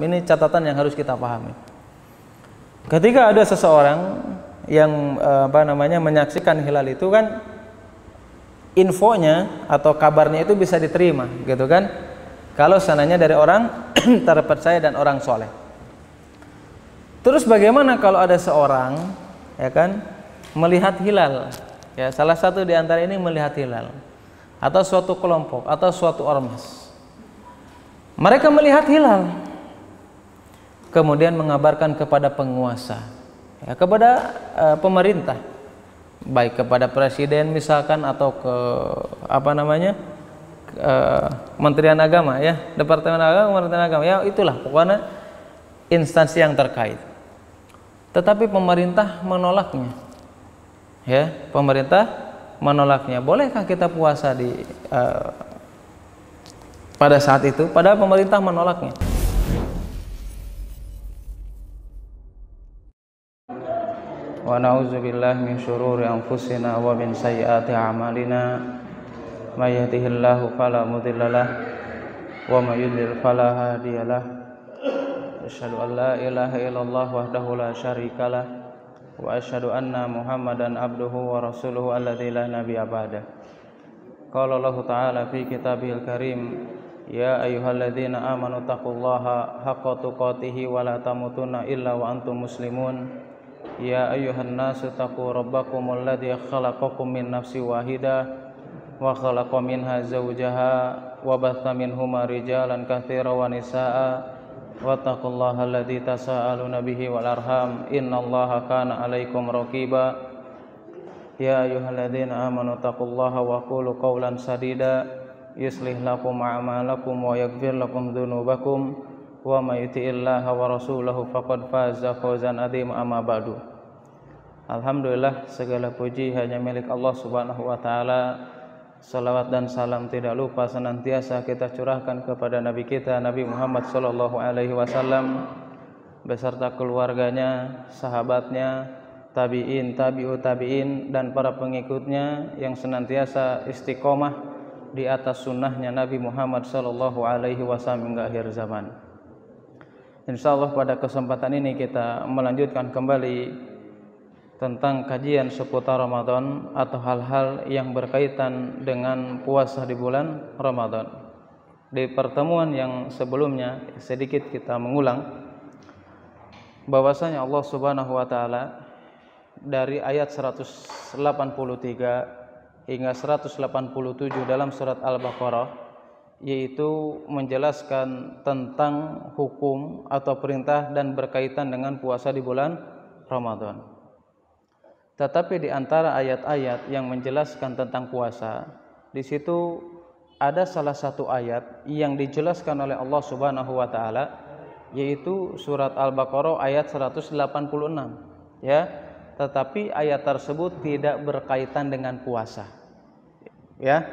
Ini catatan yang harus kita pahami. Ketika ada seseorang yang menyaksikan hilal itu kan, infonya atau kabarnya itu bisa diterima, gitu kan? Kalau sananya dari orang terpercaya dan orang soleh. Terus bagaimana kalau ada seorang, ya kan, melihat hilal? Ya, salah satu di antara ini melihat hilal, atau suatu kelompok atau suatu ormas. Mereka melihat hilal, kemudian mengabarkan kepada penguasa, ya, kepada pemerintah, baik kepada presiden misalkan atau ke Kementerian Agama, ya, Departemen Agama, Kementerian Agama, ya itulah pokoknya instansi yang terkait. Tetapi pemerintah menolaknya, ya, pemerintah menolaknya. Bolehkah kita puasa pada saat itu? Padahal pemerintah menolaknya. Wa na'udzubillahi min syururi anfusina wa min sayyiati a'malina. May yahdihillahu fala mudhillalah wa may yudlil fala hadiyalah. Asyhadu an la ilaha illallah wahdahu la syarikalah wa asyhadu anna Muhammadan abduhu wa rasuluhu alladzi la nabiyya ba'dah. Qala Allah ta'ala fi kitabihil karim, ya ayyuhalladzina amanu taqullaha haqqa tuqatih wa la tamutunna illa wa antum muslimun. Ya ayyuhan nasu taqu rabbakumul ladzi khalaqakum min nafsin wahidah wa khalaqa minha zawjaha wa batha minhuma rijalan katsiran wa nisaa'a wattaqullaha alladzi tasaaluna bihi wal arham innallaha kana 'alaikum raqiba. Ya ayyuhalladzina amanu taqullaha wa qulu qawlan sadida yuslih lakum a'malakum wa yaghfir lakum dzunubakum wa may yuti'illaha wa rasulahu faqad faza fawzan 'azima. Amma ba'du. Alhamdulillah, segala puji hanya milik Allah Subhanahu wa taala. Salawat dan salam tidak lupa senantiasa kita curahkan kepada Nabi kita, Nabi Muhammad sallallahu alaihi wasallam, beserta keluarganya, sahabatnya, tabi'in, tabi'ut tabi'in, dan para pengikutnya yang senantiasa istiqomah di atas sunnahnya Nabi Muhammad sallallahu alaihi wasallam hingga akhir zaman. Insyaallah pada kesempatan ini kita melanjutkan kembali tentang kajian seputar Ramadan atau hal-hal yang berkaitan dengan puasa di bulan Ramadan. Di pertemuan yang sebelumnya sedikit kita mengulang bahwasanya Allah Subhanahu wa taala dari ayat 183 hingga 187 dalam surat Al-Baqarah, yaitu menjelaskan tentang hukum atau perintah dan berkaitan dengan puasa di bulan Ramadan. Tetapi di antara ayat-ayat yang menjelaskan tentang puasa, di situ ada salah satu ayat yang dijelaskan oleh Allah Subhanahu wa taala, yaitu surat Al-Baqarah ayat 186, ya. Tetapi ayat tersebut tidak berkaitan dengan puasa. Ya.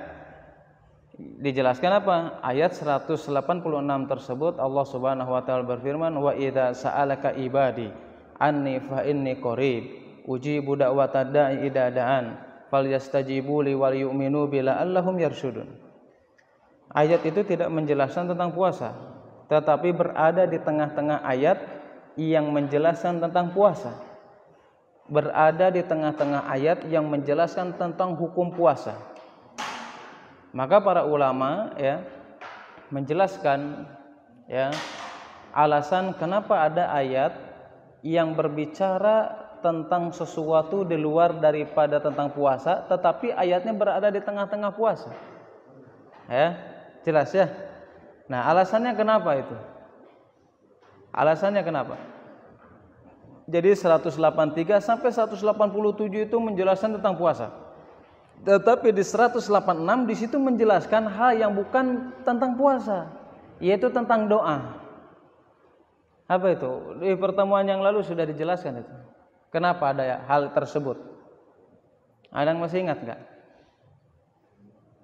Dijelaskan apa? Ayat 186 tersebut Allah Subhanahu wa taala berfirman, wa idza sa'alaka ibadi anni fa inni qarib ujibu da'watad da'i idza da'an falyastajibu li wal yu'minu bi la'allahum yarshudun. Ayat itu tidak menjelaskan tentang puasa, tetapi berada di tengah-tengah ayat yang menjelaskan tentang puasa. Berada di tengah-tengah ayat yang menjelaskan tentang hukum puasa. Maka para ulama, ya, menjelaskan, ya, alasan kenapa ada ayat yang berbicara tentang sesuatu di luar daripada tentang puasa, tetapi ayatnya berada di tengah-tengah puasa. Ya, jelas ya. Nah, alasannya kenapa itu? Alasannya kenapa? Jadi 183 sampai 187 itu menjelaskan tentang puasa. Tetapi di 186 di situ menjelaskan hal yang bukan tentang puasa, yaitu tentang doa. Apa itu? Di pertemuan yang lalu sudah dijelaskan itu. Kenapa ada hal tersebut? Ada yang masih ingat enggak?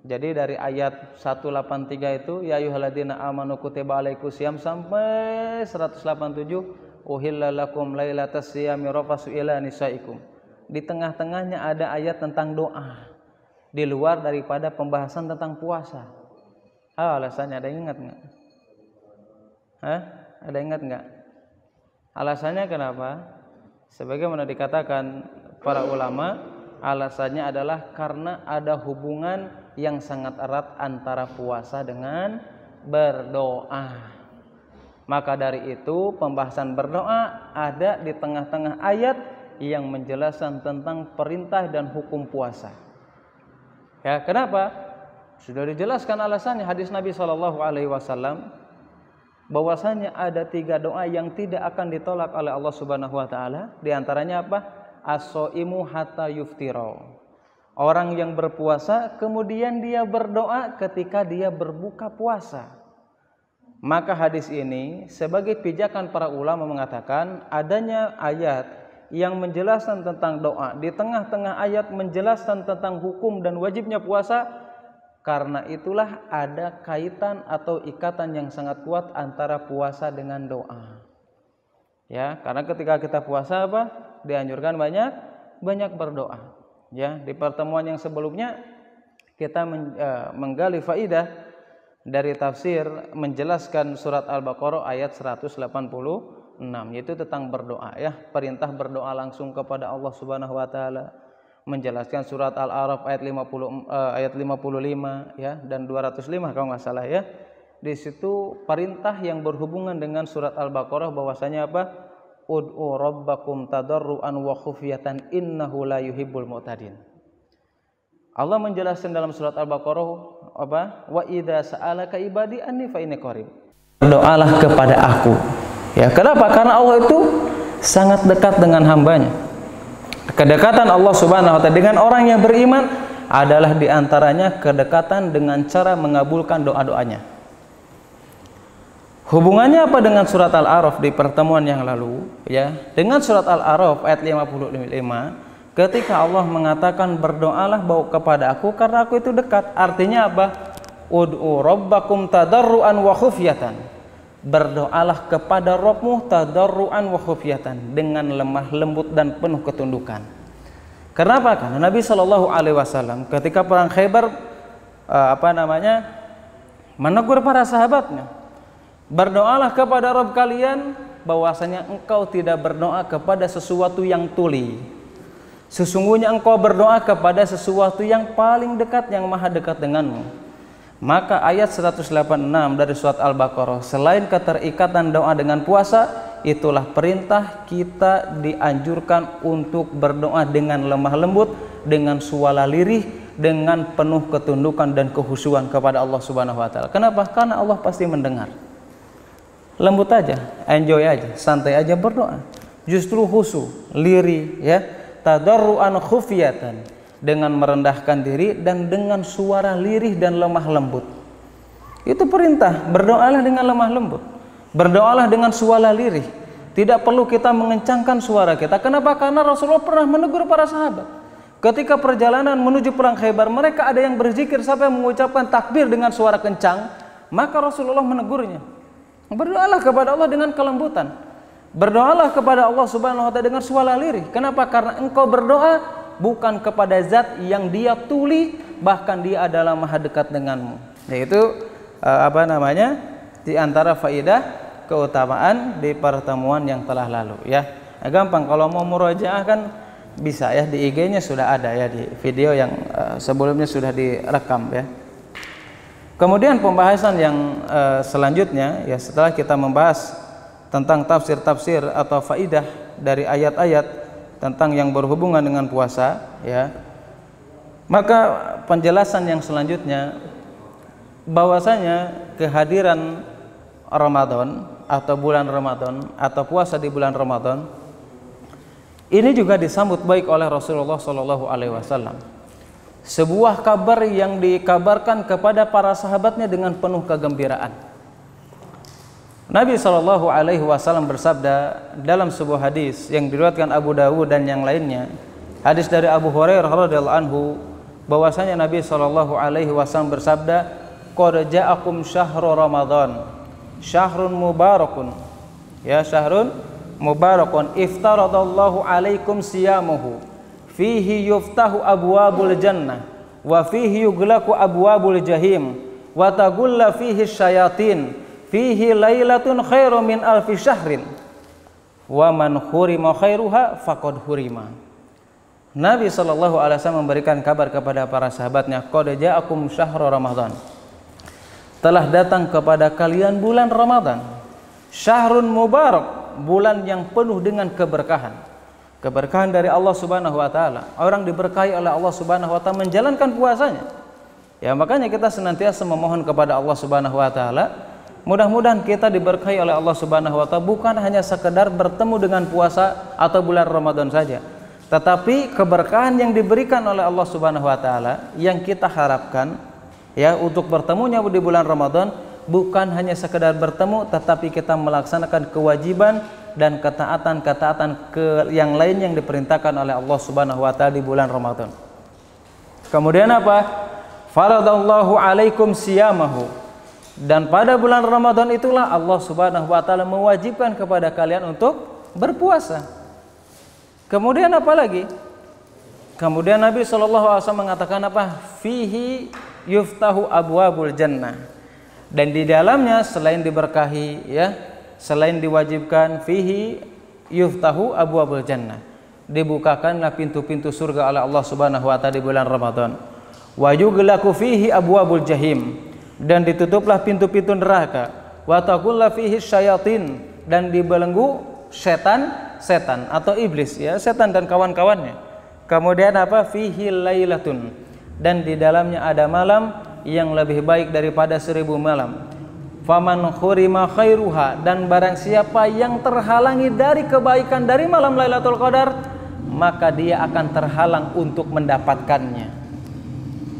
Jadi dari ayat 183 itu, ya ayyuhalladzina amanu kutiba alaikumusiyam sampai 187, uhilla lakum lailatas siyami rafasu ila nisaikum. Di tengah-tengahnya ada ayat tentang doa, di luar daripada pembahasan tentang puasa. Alasannya ada yang ingat enggak? Ada ingat enggak? Alasannya kenapa? Sebagaimana dikatakan para ulama, alasannya adalah karena ada hubungan yang sangat erat antara puasa dengan berdoa. Maka dari itu pembahasan berdoa ada di tengah-tengah ayat yang menjelaskan tentang perintah dan hukum puasa. Ya, kenapa? Sudah dijelaskan alasannya hadis Nabi SAW bahwasanya ada 3 doa yang tidak akan ditolak oleh Allah Subhanahu wa taala. Di antaranya apa? As-shaimu hatta yuftira. Orang yang berpuasa kemudian dia berdoa ketika dia berbuka puasa. Maka hadis ini sebagai pijakan para ulama mengatakan adanya ayat yang menjelaskan tentang doa, di tengah-tengah ayat menjelaskan tentang hukum dan wajibnya puasa. Karena itulah ada kaitan atau ikatan yang sangat kuat antara puasa dengan doa. Ya, karena ketika kita puasa apa? Dianjurkan banyak berdoa. Ya, di pertemuan yang sebelumnya kita menggali faidah dari tafsir menjelaskan surat Al-Baqarah ayat 186, yaitu tentang berdoa, ya, perintah berdoa langsung kepada Allah Subhanahu wa taala. Menjelaskan surat Al-A'raf ayat 55 ya dan 205 kalau enggak salah, ya. Di situ perintah yang berhubungan dengan surat Al-Baqarah bahwasanya apa? Ud'u rabbakum tadarruan wa khufyatan innahu la yuhibbul mu'tadin. Allah menjelaskan dalam surat Al-Baqarah apa? Wa idza sa'alaka ibadi anni fa inni qarib. Berdoalah kepada aku. Ya, kenapa? Karena Allah itu sangat dekat dengan hambanya. Kedekatan Allah Subhanahu wa taala dengan orang yang beriman adalah diantaranya kedekatan dengan cara mengabulkan doa-doanya. Hubungannya apa dengan surat Al-A'raf di pertemuan yang lalu, ya? Dengan surat Al-A'raf ayat 55, ketika Allah mengatakan berdoalah kepada aku karena aku itu dekat. Artinya apa? Ud'u rabbakum tadarruan wa khufyatan. Berdoalah kepada Rabbmu tadarruan wa khufyatan, dengan lemah lembut dan penuh ketundukan. Kenapa? Karena Nabi SAW ketika perang Khaybar menegur para sahabatnya, berdoalah kepada Rabb kalian bahwasanya engkau tidak berdoa kepada sesuatu yang tuli. Sesungguhnya engkau berdoa kepada sesuatu yang paling dekat, yang maha dekat denganmu. Maka ayat 186 dari surat Al-Baqarah, selain keterikatan doa dengan puasa, itulah perintah kita dianjurkan untuk berdoa dengan lemah lembut, dengan suara lirih, dengan penuh ketundukan dan kehusuan kepada Allah Subhanahu wa taala. Kenapa? Karena Allah pasti mendengar. Lembut aja, enjoy aja, santai aja berdoa. Justru khusyuk, lirih, ya, tadarruan khufyatan, dengan merendahkan diri dan dengan suara lirih dan lemah lembut. Itu perintah, berdoalah dengan lemah lembut, berdoalah dengan suara lirih. Tidak perlu kita mengencangkan suara kita. Kenapa? Karena Rasulullah pernah menegur para sahabat. Ketika perjalanan menuju perang Khaybar, mereka ada yang berzikir sampai mengucapkan takbir dengan suara kencang, maka Rasulullah menegurnya. Berdoalah kepada Allah dengan kelembutan. Berdoalah kepada Allah Subhanahu wa taala dengan suara lirih. Kenapa? Karena engkau berdoa bukan kepada zat yang dia tuli, bahkan dia adalah maha dekat denganmu. Yaitu di antara faidah keutamaan di pertemuan yang telah lalu, ya. Gampang kalau mau murojaah kan bisa, ya, di IG-nya sudah ada, ya, di video yang sebelumnya sudah direkam, ya. Kemudian pembahasan yang selanjutnya, ya, setelah kita membahas tentang tafsir-tafsir atau faidah dari ayat-ayat tentang yang berhubungan dengan puasa, ya, maka penjelasan yang selanjutnya bahwasanya kehadiran Ramadan atau bulan Ramadan atau puasa di bulan Ramadan ini juga disambut baik oleh Rasulullah SAW. Sebuah kabar yang dikabarkan kepada para sahabatnya dengan penuh kegembiraan. Nabi SAW bersabda dalam sebuah hadis yang diriwayatkan Abu Dawud dan yang lainnya, hadis dari Abu Hurairah radhiyallahu anhu, bahwasanya Nabi SAW bersabda, qad ja'akum syahrul Ramadan, syahrun mubarakun, ya, syahrun mubarakun, iftaradallahu alaikum siyamuhu, fihi yuftahu abwabul jannah, wa fihi yughlaqu abwabul jahim, wa tagulla fihi syayatin, fihi lailatun khairum min alfi syahrin wa man hurima khairuha faqad hurima. Nabi SAW memberikan kabar kepada para sahabatnya, qad ja'akum syahrul Ramadan, telah datang kepada kalian bulan Ramadan, syahrun mubarak, bulan yang penuh dengan keberkahan. Keberkahan dari Allah Subhanahu wa taala. Orang diberkahi oleh Allah Subhanahu wa taala menjalankan puasanya. Ya, makanya kita senantiasa memohon kepada Allah Subhanahu wa taala, mudah-mudahan kita diberkahi oleh Allah Subhanahu wa taala bukan hanya sekedar bertemu dengan puasa atau bulan Ramadan saja, tetapi keberkahan yang diberikan oleh Allah Subhanahu wa taala yang kita harapkan ya untuk bertemunya di bulan Ramadan bukan hanya sekedar bertemu, tetapi kita melaksanakan kewajiban dan ketaatan-ketaatan yang lain yang diperintahkan oleh Allah Subhanahu wa taala di bulan Ramadan. Kemudian apa? Faradallahu alaikum siyamahu. Dan pada bulan Ramadan itulah Allah Subhanahu wa taala mewajibkan kepada kalian untuk berpuasa. Kemudian apa lagi? Kemudian Nabi SAW mengatakan apa? Fihi yuftahu abwabul jannah. Dan di dalamnya selain diberkahi ya, selain diwajibkan, fihi yuftahu abwabul jannah, dibukakanlah pintu-pintu surga oleh Allah Subhanahu wa taala di bulan Ramadan. Wa yughlaqu fihi abwabul jahim, dan ditutuplah pintu-pintu neraka. Wa taqulla fihi syayatin, dan dibelenggu setan atau iblis ya, setan dan kawan-kawannya. Kemudian apa? Fihi lailatun, dan di dalamnya ada malam yang lebih baik daripada 1000 malam. Faman khurima khairuha, dan barang siapa yang terhalangi dari kebaikan dari malam Lailatul Qadar, maka dia akan terhalang untuk mendapatkannya.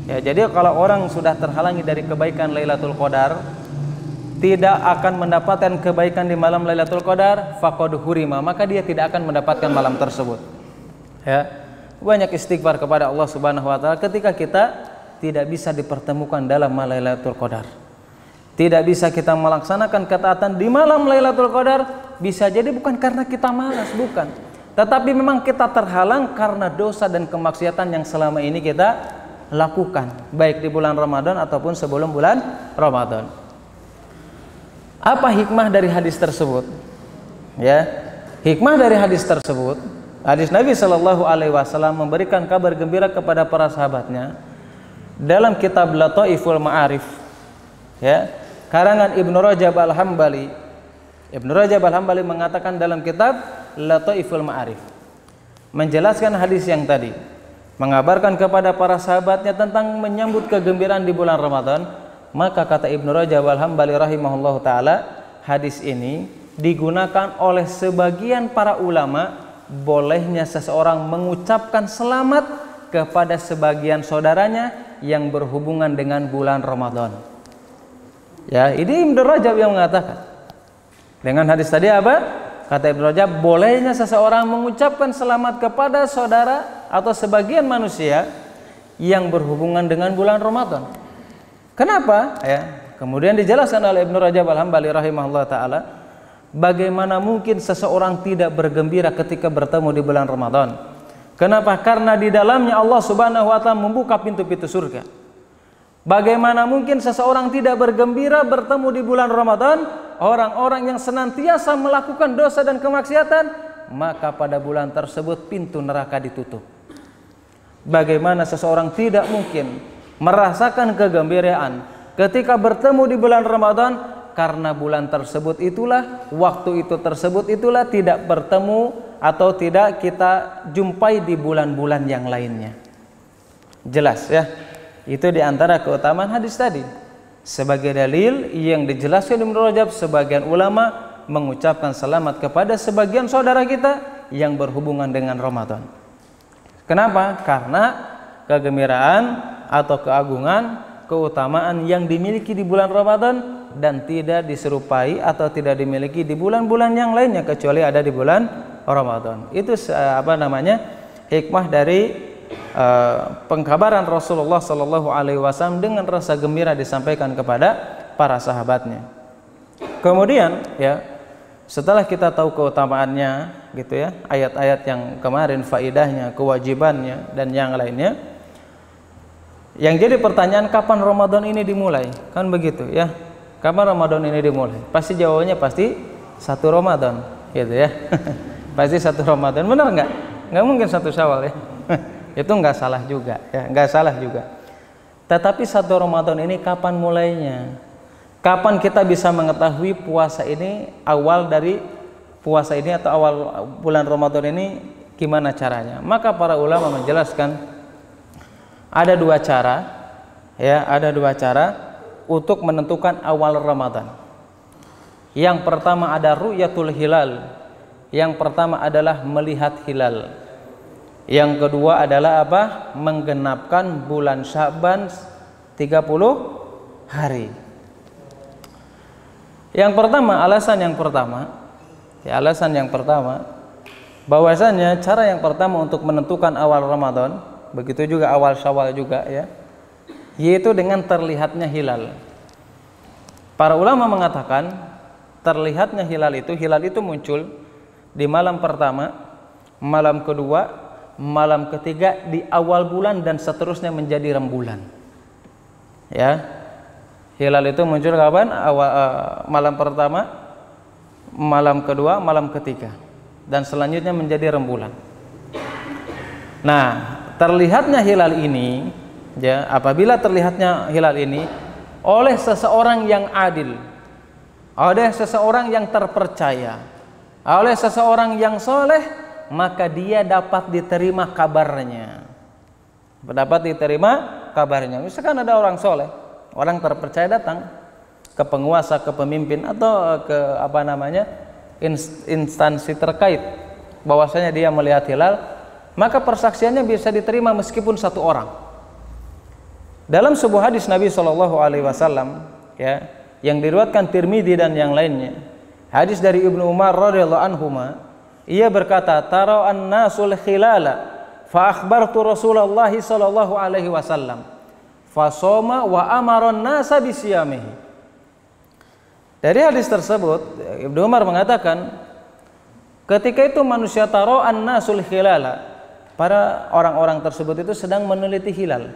Ya, jadi kalau orang sudah terhalangi dari kebaikan Lailatul Qadar, tidak akan mendapatkan kebaikan di malam Lailatul Qadar, faqad hurima, maka dia tidak akan mendapatkan malam tersebut. Ya, banyak istighfar kepada Allah Subhanahu wa taala ketika kita tidak bisa dipertemukan dalam malam Lailatul Qadar. Tidak bisa kita melaksanakan ketaatan di malam Lailatul Qadar, bisa jadi bukan karena kita malas, bukan. Tetapi memang kita terhalang karena dosa dan kemaksiatan yang selama ini kita lakukan, baik di bulan Ramadan ataupun sebelum bulan Ramadan. Apa hikmah dari hadis tersebut? Ya, hikmah dari hadis tersebut, hadis Nabi Shallallahu Alaihi Wasallam memberikan kabar gembira kepada para sahabatnya dalam kitab Lataiful Ma'arif, ya, karangan Ibnu Rajab Al-Hambali. Ibnu Rajab Al-Hambali mengatakan dalam kitab Lataiful Ma'arif, menjelaskan hadis yang tadi, mengabarkan kepada para sahabatnya tentang menyambut kegembiraan di bulan Ramadan. Maka kata Ibnu Rajab Al-Hambali rahimahullahu taala, hadis ini digunakan oleh sebagian para ulama bolehnya seseorang mengucapkan selamat kepada sebagian saudaranya yang berhubungan dengan bulan Ramadan. Ya, ini Ibnu Rajab yang mengatakan. Dengan hadis tadi apa? Kata Ibnu Rajab, bolehnya seseorang mengucapkan selamat kepada saudara atau sebagian manusia yang berhubungan dengan bulan Ramadan. Kenapa? Ya, kemudian dijelaskan oleh Ibnu Rajab Al-Hambali rahimahullah taala, bagaimana mungkin seseorang tidak bergembira ketika bertemu di bulan Ramadan? Kenapa? Karena di dalamnya Allah Subhanahu wa taala membuka pintu-pintu surga. Bagaimana mungkin seseorang tidak bergembira bertemu di bulan Ramadan? Orang-orang yang senantiasa melakukan dosa dan kemaksiatan, maka pada bulan tersebut pintu neraka ditutup. Bagaimana seseorang tidak mungkin merasakan kegembiraan ketika bertemu di bulan Ramadan? Karena bulan tersebut itulah, waktu itu tersebut itulah tidak bertemu atau tidak kita jumpai di bulan-bulan yang lainnya. Jelas ya? Itu diantara keutamaan hadis tadi. Sebagai dalil yang dijelaskan Ibnu Rajab, sebagian ulama mengucapkan selamat kepada sebagian saudara kita yang berhubungan dengan Ramadan. Kenapa? Karena kegembiraan atau keagungan, keutamaan yang dimiliki di bulan Ramadan dan tidak diserupai atau tidak dimiliki di bulan-bulan yang lainnya kecuali ada di bulan Ramadan. Itu hikmah dari pengkabaran Rasulullah Sallallahu Alaihi Wasallam dengan rasa gembira disampaikan kepada para sahabatnya. Kemudian ya, setelah kita tahu keutamaannya gitu ya, ayat-ayat yang kemarin, faidahnya, kewajibannya dan yang lainnya, yang jadi pertanyaan, kapan Ramadan ini dimulai? Kan begitu ya. kapan Ramadan ini dimulai? Pasti jawabannya pasti 1 Ramadan, gitu ya. Pasti 1 Ramadan, benar nggak? Nggak mungkin 1 Syawal ya. Itu nggak salah juga, ya, nggak salah juga. Tetapi 1 Ramadan ini kapan mulainya? Kapan kita bisa mengetahui puasa ini, awal dari puasa ini atau awal bulan Ramadan ini gimana caranya? Maka para ulama menjelaskan ada 2 cara, ya, ada 2 cara untuk menentukan awal Ramadan. Yang pertama ada ru'yatul hilal. Yang pertama adalah melihat hilal. Yang kedua adalah apa? Menggenapkan bulan Sya'ban 30 hari. Yang pertama, alasan yang pertama bahwasanya cara yang pertama untuk menentukan awal Ramadan, begitu juga awal Syawal juga ya, yaitu dengan terlihatnya hilal. Para ulama mengatakan terlihatnya hilal itu muncul di malam pertama, malam kedua, malam ketiga, di awal bulan dan seterusnya menjadi rembulan. Ya, hilal itu muncul kapan? Malam pertama, malam kedua, malam ketiga, dan selanjutnya menjadi rembulan. Nah, terlihatnya hilal ini, ya, apabila terlihatnya hilal ini oleh seseorang yang adil, oleh seseorang yang terpercaya, oleh seseorang yang soleh, maka dia dapat diterima kabarnya. Dapat diterima kabarnya. Misalkan ada orang soleh, orang terpercaya datang ke penguasa, ke pemimpin atau ke instansi terkait bahwasanya dia melihat hilal, maka persaksiannya bisa diterima meskipun 1 orang. Dalam sebuah hadis Nabi SAW, ya, yang diriwayatkan Tirmidzi dan yang lainnya, hadis dari Ibnu Umar radhiyallahu anhuma, ia berkata, "Tara an-nasul khilala fa akhbartu Rasulullah sallallahu alaihi wasallam fa shoma wa amara an-nasa bi siyamihi." Dari hadis tersebut Ibnu Umar mengatakan, ketika itu manusia tara an-nasul khilala, para orang-orang tersebut itu sedang meneliti hilal.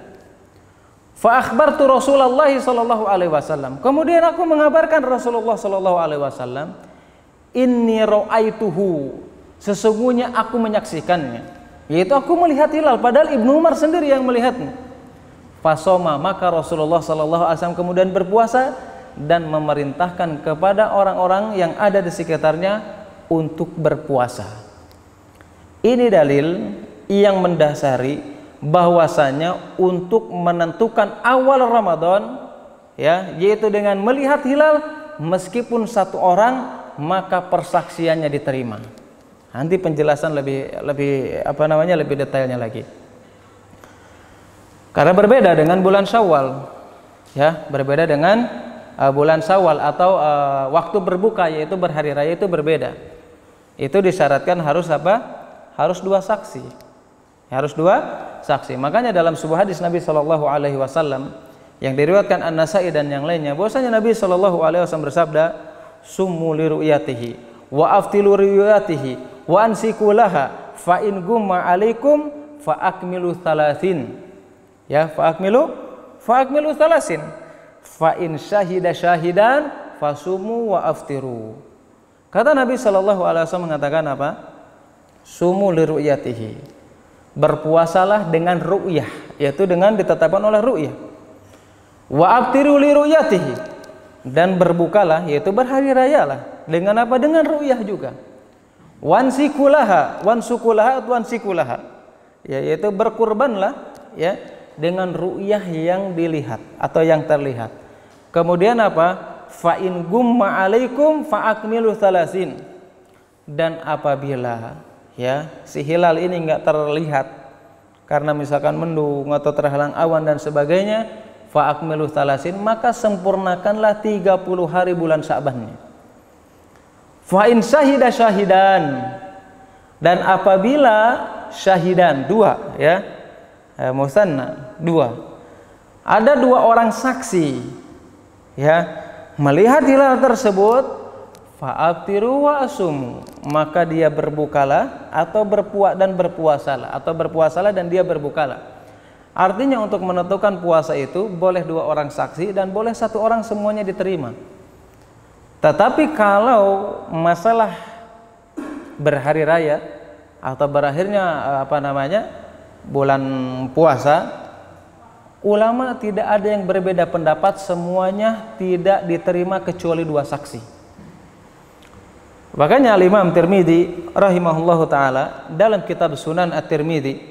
Fa akhbartu Rasulullah sallallahu alaihi wasallam. Kemudian aku mengabarkan Rasulullah sallallahu alaihi wasallam, inni ra'aituhu, sesungguhnya aku menyaksikannya, yaitu aku melihat hilal, padahal Ibnu Umar sendiri yang melihatnya. Fasoma, maka Rasulullah sallallahu alaihi wasallam kemudian berpuasa dan memerintahkan kepada orang-orang yang ada di sekitarnya untuk berpuasa. Ini dalil yang mendasari bahwasanya untuk menentukan awal Ramadan, ya, yaitu dengan melihat hilal meskipun 1 orang, maka persaksiannya diterima. Nanti penjelasan lebih detailnya lagi. Karena berbeda dengan bulan Syawal, ya, berbeda dengan bulan Syawal atau waktu berbuka, yaitu berhari raya, itu berbeda. Itu disyaratkan harus apa? Harus 2 saksi. Harus 2 saksi. Makanya dalam sebuah hadis Nabi sallallahu alaihi wasallam yang diriwayatkan An-Nasa'i dan yang lainnya, bahwasanya Nabi sallallahu alaihi wasallam bersabda, "Summu li ru'yatihi wa aftilu ru'yatihi wa ansiku laha fa in gumma 'alaikum fa akmilu 30." Ya, fa akmilu 30. Fa in syahida syahidan fasumu wa aftiru. Kata Nabi sallallahu alaihi wasallam mengatakan apa? Sumu li ru'yatihi. Berpuasalah dengan ru'yah, yaitu dengan ditetapkan oleh ru'yah. Wa aftiru li ru'yatihi, dan berbukalah, yaitu berhari rayalah dengan apa? Dengan ru'yah juga. Wansukulaha, ya, yaitu berkurbanlah, ya, dengan ru'yah yang dilihat atau yang terlihat. Kemudian apa? Fa in gumma 'alaikum fa akmilu 30. Dan apabila, ya, si hilal ini enggak terlihat karena misalkan mendung atau terhalang awan dan sebagainya, fa akmilu 30, maka sempurnakanlah 30 hari bulan Sya'bannya. Fa in syahida syahidan, dan apabila syahidan 2, ya, musanna 2, ada 2 orang saksi, ya, melihat hilal tersebut, fa'aftiru wa asumu, maka dia berbukalah atau berpuasalah dan dia berbukalah. Artinya untuk menentukan puasa itu boleh 2 orang saksi dan boleh 1 orang semuanya diterima. Tetapi kalau masalah berhari raya atau berakhirnya bulan puasa, ulama tidak ada yang berbeda pendapat, semuanya tidak diterima kecuali 2 saksi. Makanya Imam Tirmidzi rahimahullahu taala dalam kitab Sunan At-Tirmidzi,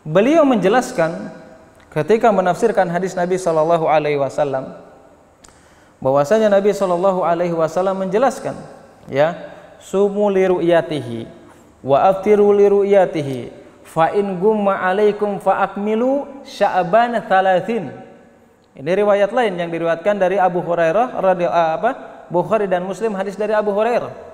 beliau menjelaskan ketika menafsirkan hadis Nabi sallallahu alaihi wasallam, bahwasanya Nabi sallallahu alaihi wasallam menjelaskan, ya, sumu li ru'yatihi wa aftiru li ru'yatihi fa in gumma alaikum fa akmilu sya'ban 30. Ini riwayat lain yang diriwayatkan dari Abu Hurairah Bukhari dan Muslim, hadis dari Abu Hurairah.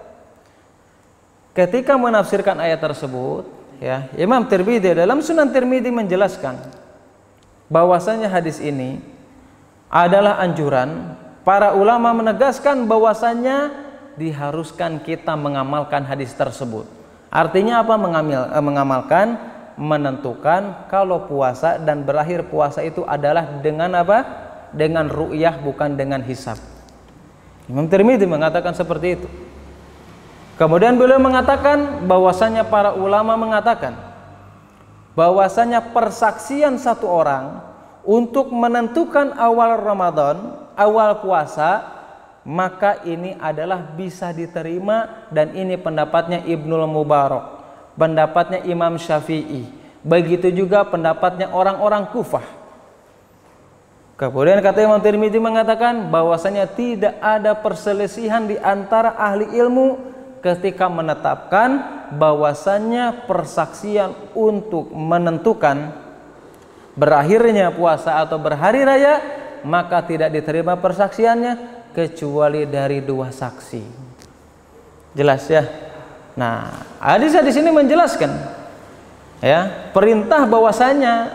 Ketika menafsirkan ayat tersebut, ya, Imam Tirmidzi dalam Sunan Tirmidzi menjelaskan bahwasanya hadis ini adalah anjuran. Para ulama menegaskan bahwasanya diharuskan kita mengamalkan hadis tersebut. Artinya apa? Mengamalkan, menentukan kalau puasa dan berakhir puasa itu adalah dengan apa? Dengan ru'yah, bukan dengan hisab. Imam Tirmidzi mengatakan seperti itu. Kemudian beliau mengatakan bahwasanya para ulama mengatakan bahwasanya persaksian satu orang untuk menentukan awal Ramadan, awal puasa, maka ini adalah bisa diterima, dan ini pendapatnya Ibnul Mubarak, pendapatnya Imam Syafi'i, begitu juga pendapatnya orang-orang Kufah. Kemudian kata Imam Tirmidzi mengatakan bahwasanya tidak ada perselisihan di antara ahli ilmu ketika menetapkan bahwasanya persaksian untuk menentukan berakhirnya puasa atau berhari raya, maka tidak diterima persaksiannya kecuali dari 2 saksi. Jelas ya? Nah, hadis di sini menjelaskan, ya, perintah bahwasanya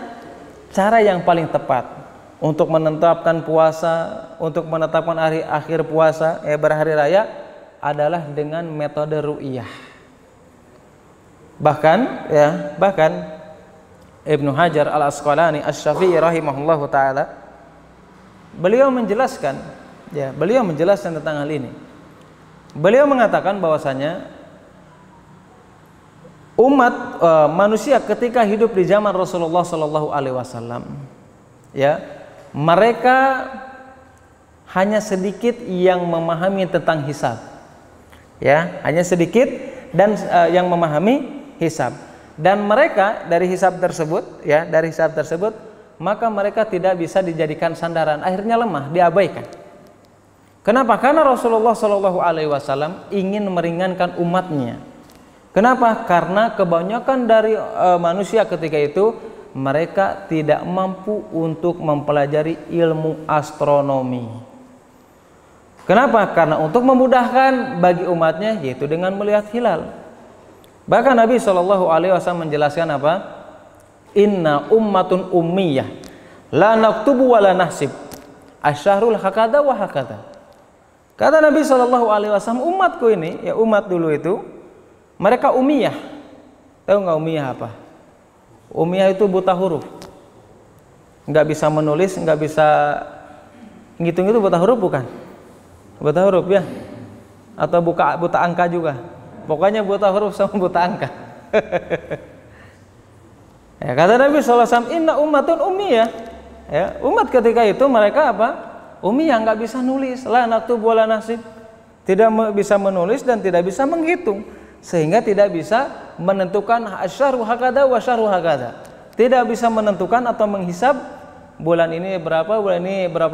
cara yang paling tepat untuk menetapkan puasa, untuk menetapkan hari akhir puasa, berhari raya adalah dengan metode ru'yah. Bahkan Ibnu Hajar Al-Asqalani Asy-Syafi'i rahimahullahu taala, beliau menjelaskan tentang hal ini. Beliau mengatakan bahwasanya umat manusia ketika hidup di zaman Rasulullah sallallahu alaihi wasallam, ya, mereka hanya sedikit yang memahami tentang hisab. Ya, hanya sedikit dan yang memahami hisab. Dan mereka dari hisab tersebut, maka mereka tidak bisa dijadikan sandaran, akhirnya lemah, diabaikan. Kenapa? Karena Rasulullah Shallallahu Alaihi Wasallam ingin meringankan umatnya. Kenapa? Karena kebanyakan dari manusia ketika itu mereka tidak mampu untuk mempelajari ilmu astronomi. Kenapa? Karena untuk memudahkan bagi umatnya, yaitu dengan melihat hilal. Bahkan Nabi Shallallahu Alaihi Wasallam menjelaskan apa? Inna ummatun ummiyah, la naktubu wa la nahsib, asyahrul hakada wa hakada. Kata Nabi Shallallahu Alaihi Wasallam, umatku ini, ya umat dulu itu, mereka ummiyah. Tahu nggak ummiyah apa? Ummiyah itu buta huruf, nggak bisa menulis, nggak bisa ngitung. Itu buta huruf bukan? Buta huruf ya? Atau buta angka juga? Pokoknya buta huruf sama buta angka. Ya, kata Nabi SAW, inna ummatun ummiyah. Ya, umat ketika itu mereka apa? Ummiyah, nggak bisa nulis. La naktubu wa la nahsib. Tidak bisa menulis dan tidak bisa menghitung, sehingga tidak bisa menentukan asyharu hakada wa syahru hakada. Tidak bisa menentukan atau menghisab bulan ini berapa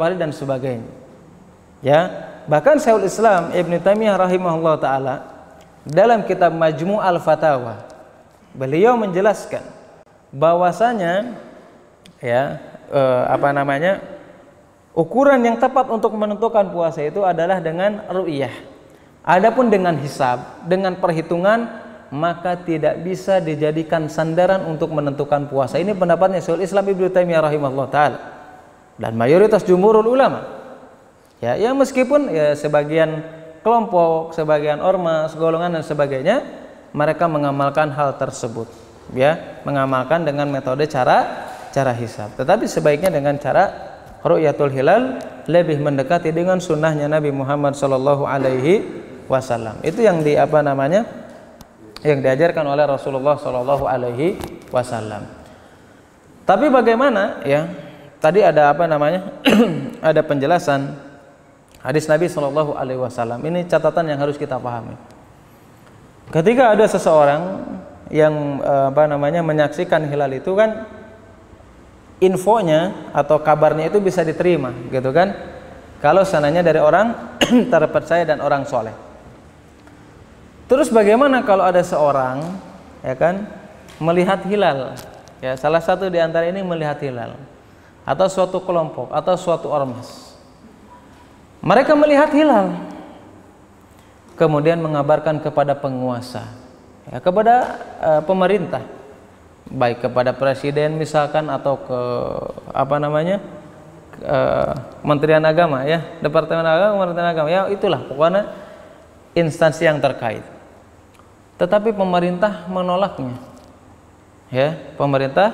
hari dan sebagainya. Ya, bahkan Syekhul Islam Ibnu Taimiyah rahimahullah taala dalam kitab Majmu' al-Fatawa, beliau menjelaskan bahwasanya ukuran yang tepat untuk menentukan puasa itu adalah dengan ru'yah. Adapun dengan hisab, dengan perhitungan, maka tidak bisa dijadikan sandaran untuk menentukan puasa. Ini pendapatnya Syekhul Islam Ibnu Taimiyah rahimahullah taala dan mayoritas jumhurul ulama. Ya, meskipun ya sebagian kelompok, sebagian ormas, golongan dan sebagainya, mereka mengamalkan hal tersebut, ya, mengamalkan dengan metode cara hisab. Tetapi sebaiknya dengan cara ru'yatul hilal lebih mendekati dengan sunnahnya Nabi Muhammad Sallallahu Alaihi Wasallam. Itu yang yang diajarkan oleh Rasulullah Sallallahu Alaihi Wasallam. Tapi bagaimana ya? Tadi ada ada penjelasan hadis Nabi Sallallahu Alaihi Wasallam. Ini catatan yang harus kita pahami. Ketika ada seseorang yang menyaksikan hilal itu kan, infonya atau kabarnya itu bisa diterima, gitu kan? Kalau sananya dari orang terpercaya dan orang soleh. Terus bagaimana kalau ada seorang, ya kan, melihat hilal? Ya, salah satu di antara ini melihat hilal, atau suatu kelompok atau suatu ormas. Mereka melihat hilal, kemudian mengabarkan kepada penguasa, ya, kepada pemerintah, baik kepada presiden misalkan atau ke Kementerian Agama, ya, Departemen Agama, Kementerian Agama, ya itulah pokoknya instansi yang terkait. Tetapi pemerintah menolaknya, ya, pemerintah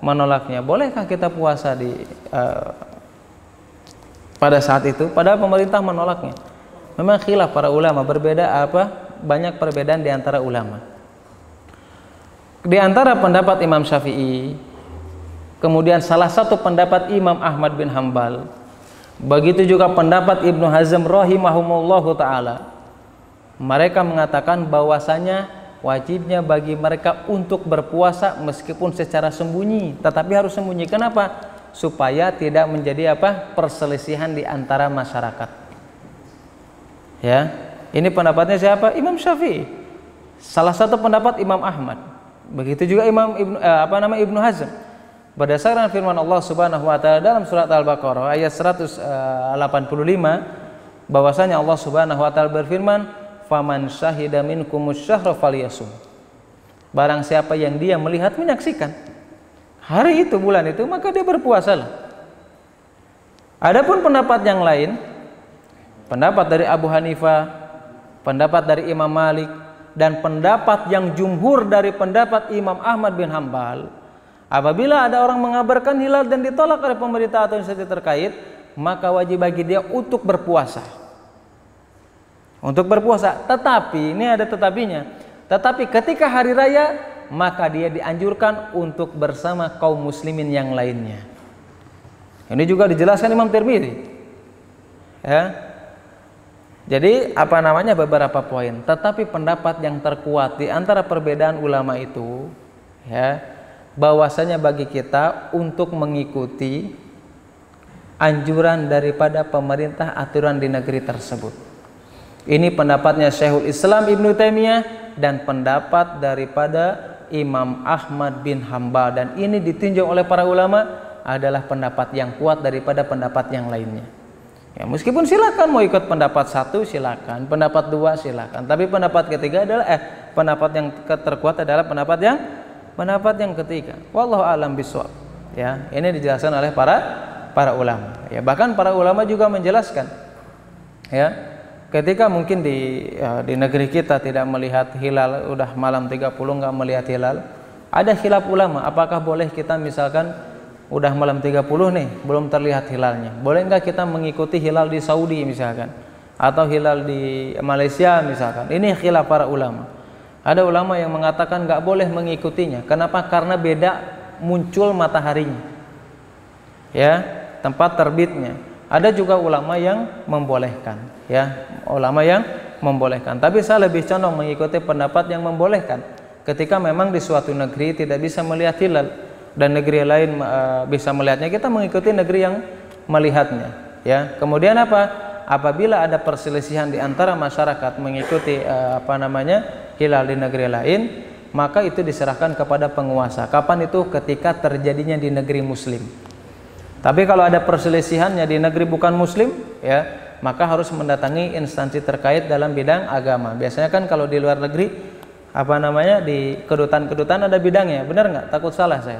menolaknya. Bolehkah kita puasa pada saat itu? Padahal pemerintah menolaknya. Memang khilaf para ulama, banyak perbedaan di antara ulama. Di antara pendapat Imam Syafi'i, kemudian salah satu pendapat Imam Ahmad bin Hambal, begitu juga pendapat Ibnu Hazm rahimahumullahu ta'ala, mereka mengatakan bahwasanya wajibnya bagi mereka untuk berpuasa meskipun secara sembunyi, tetapi harus sembunyi. Kenapa? Supaya tidak menjadi perselisihan di antara masyarakat. Ya, ini pendapatnya siapa? Imam Syafi'i. Salah satu pendapat Imam Ahmad. Begitu juga Ibnu Hazm. Berdasarkan firman Allah Subhanahu wa taala dalam surat Al-Baqarah ayat 185, bahwasanya Allah Subhanahu wa taala berfirman, "Faman syahida minkumus syahra falyasum." Barang siapa yang dia melihat, menyaksikan hari itu, bulan itu, maka dia berpuasalah. Adapun pendapat yang lain, pendapat dari Abu Hanifah, pendapat dari Imam Malik, dan pendapat yang jumhur dari pendapat Imam Ahmad bin Hambal, apabila ada orang mengabarkan hilal dan ditolak oleh pemerintah atau instansi terkait, maka wajib bagi dia untuk berpuasa. Untuk berpuasa. Tetapi, ini ada tetapinya. Tetapi ketika hari raya, maka dia dianjurkan untuk bersama kaum muslimin yang lainnya. Ini juga dijelaskan Imam Tirmidzi. Ya. Jadi beberapa poin. Tetapi pendapat yang terkuat di antara perbedaan ulama itu, ya, bahwasanya bagi kita untuk mengikuti anjuran daripada pemerintah aturan di negeri tersebut. Ini pendapatnya Syekhul Islam Ibnu Taimiyah dan pendapat daripada Imam Ahmad bin Hambal, dan ini ditinjau oleh para ulama adalah pendapat yang kuat daripada pendapat yang lainnya. Ya, meskipun silakan mau ikut pendapat satu silakan, pendapat dua silakan, tapi pendapat ketiga adalah pendapat yang terkuat adalah pendapat yang ketiga. Wallahu a'lam bishawab. Ya, ini dijelaskan oleh para ulama. Ya, bahkan para ulama juga menjelaskan, ya, ketika mungkin di negeri kita tidak melihat hilal, udah malam 30 nggak melihat hilal, ada khilaf ulama, apakah boleh kita misalkan udah malam 30 nih belum terlihat hilalnya, boleh nggak kita mengikuti hilal di Saudi misalkan, atau hilal di Malaysia misalkan? Ini khilaf para ulama. Ada ulama yang mengatakan nggak boleh mengikutinya. Kenapa? Karena beda muncul mataharinya, ya, tempat terbitnya. Ada juga ulama yang membolehkan, ya, ulama yang membolehkan. Tapi saya lebih condong mengikuti pendapat yang membolehkan. Ketika memang di suatu negeri tidak bisa melihat hilal dan negeri lain bisa melihatnya, kita mengikuti negeri yang melihatnya, ya. Kemudian apabila ada perselisihan di antara masyarakat mengikuti hilal di negeri lain, maka itu diserahkan kepada penguasa. Kapan itu? Ketika terjadinya di negeri muslim. Tapi kalau ada perselisihannya di negeri bukan muslim, ya, maka harus mendatangi instansi terkait dalam bidang agama. Biasanya kan kalau di luar negeri di kedutaan ada bidangnya, benar nggak? Takut salah saya.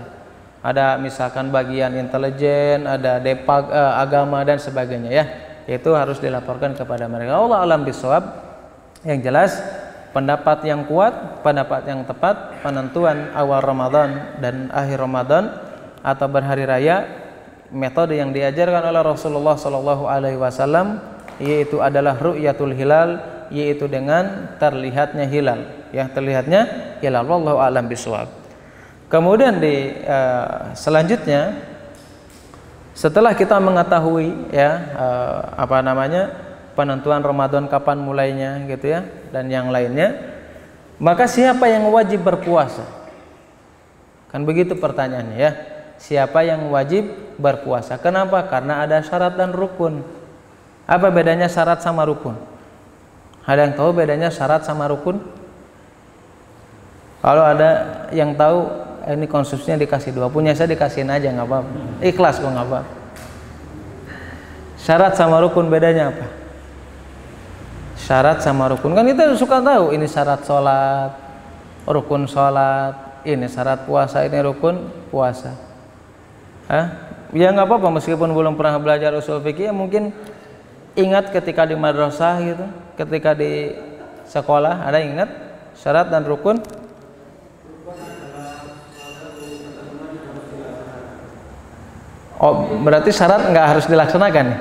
Ada misalkan bagian intelijen, ada depag agama dan sebagainya, ya. Itu harus dilaporkan kepada mereka. Allah alam bisawab. Yang jelas pendapat yang kuat, pendapat yang tepat, penentuan awal Ramadan dan akhir Ramadan atau berhari raya metode yang diajarkan oleh Rasulullah Shallallahu Alaihi Wasallam, yaitu adalah ru'yatul hilal, yaitu dengan terlihatnya hilal, ya, terlihatnya hilal. Wallahu a'lam bishawab. Kemudian selanjutnya, setelah kita mengetahui ya penentuan Ramadan kapan mulainya gitu ya, dan yang lainnya, maka siapa yang wajib berpuasa? Kan begitu pertanyaannya ya. Siapa yang wajib berpuasa? Kenapa? Karena ada syarat dan rukun. Apa bedanya syarat sama rukun? Ada yang tahu bedanya syarat sama rukun? Kalau ada yang tahu, ini konsumsinya dikasih 2, punya saya dikasihin aja, nggak apa-apa. Ikhlas kok, nggak apa-apa. Syarat sama rukun bedanya apa? Syarat sama rukun, kan kita suka tahu ini syarat sholat, rukun sholat, ini syarat puasa, ini rukun puasa. Ya nggak apa-apa, meskipun belum pernah belajar usul fikih, ya mungkin ingat ketika di madrasah gitu, ketika di sekolah ada ingat syarat dan rukun. Oh, berarti syarat nggak harus dilaksanakan nih.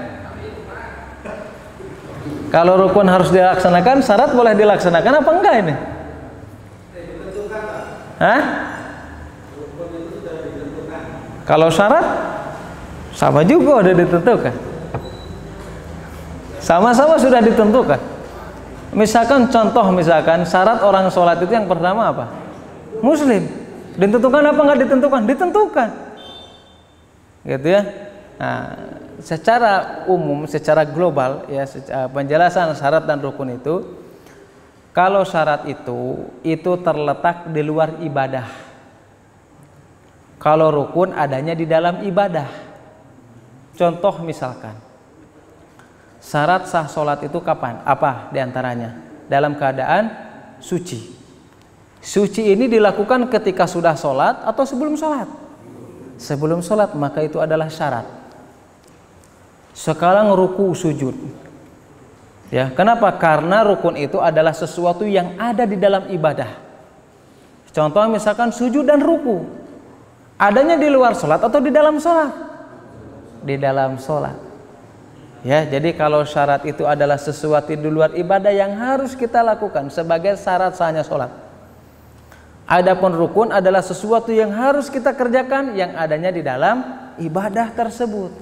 Kalau rukun harus dilaksanakan, syarat boleh dilaksanakan apa enggak ini? Hah? Kalau syarat sama juga udah ditentukan. Sama-sama sudah ditentukan. Misalkan contoh, misalkan syarat orang sholat itu yang pertama apa? Muslim. Ditentukan apa enggak ditentukan? Ditentukan. Gitu ya. Nah, secara umum, secara global ya, penjelasan syarat dan rukun itu, kalau syarat itu terletak di luar ibadah. Kalau rukun adanya di dalam ibadah. Contoh misalkan, syarat sah sholat itu kapan? Apa diantaranya? Dalam keadaan suci. Suci ini dilakukan ketika sudah sholat atau sebelum sholat? Sebelum sholat, maka itu adalah syarat. Sekarang ruku sujud. Ya, kenapa? Karena rukun itu adalah sesuatu yang ada di dalam ibadah. Contoh misalkan sujud dan ruku. Adanya di luar sholat atau di dalam sholat? Di dalam sholat. Ya, jadi kalau syarat itu adalah sesuatu di luar ibadah yang harus kita lakukan sebagai syarat sahnya sholat. Adapun rukun adalah sesuatu yang harus kita kerjakan yang adanya di dalam ibadah tersebut.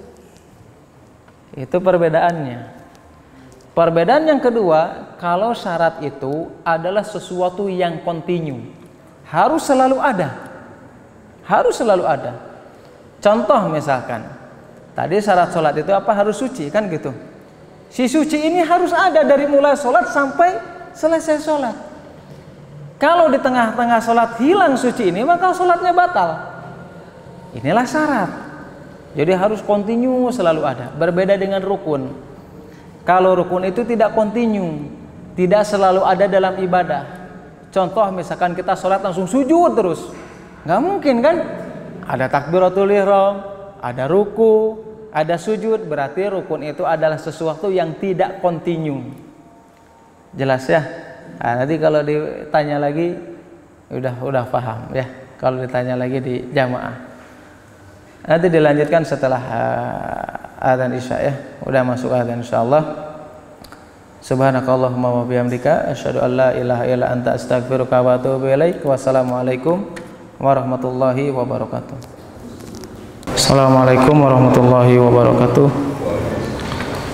Itu perbedaannya. Perbedaan yang kedua, kalau syarat itu adalah sesuatu yang kontinu, harus selalu ada. Harus selalu ada. Contoh misalkan, tadi syarat sholat itu apa? Harus suci, kan gitu. Si suci ini harus ada dari mulai sholat sampai selesai sholat. Kalau di tengah-tengah sholat hilang suci ini, maka sholatnya batal. Inilah syarat. Jadi harus kontinu selalu ada. Berbeda dengan rukun. Kalau rukun itu tidak kontinu, tidak selalu ada dalam ibadah. Contoh misalkan kita sholat langsung sujud terus. Nggak mungkin kan? Ada takbiratul ihram, ada ruku, ada sujud. Berarti rukun itu adalah sesuatu yang tidak kontinu. Jelas ya? Nah, nanti kalau ditanya lagi udah paham ya. Kalau ditanya lagi di jamaah. Nanti dilanjutkan setelah adzan isya ya. Udah masuk adzan insyaallah. Subhanakallahumma wa bihamdika asyhadu an la ilaha illa anta astaghfiruka wa atubu ilaik. Wassalamualaikum warahmatullahi wabarakatuh. Assalamualaikum warahmatullahi wabarakatuh.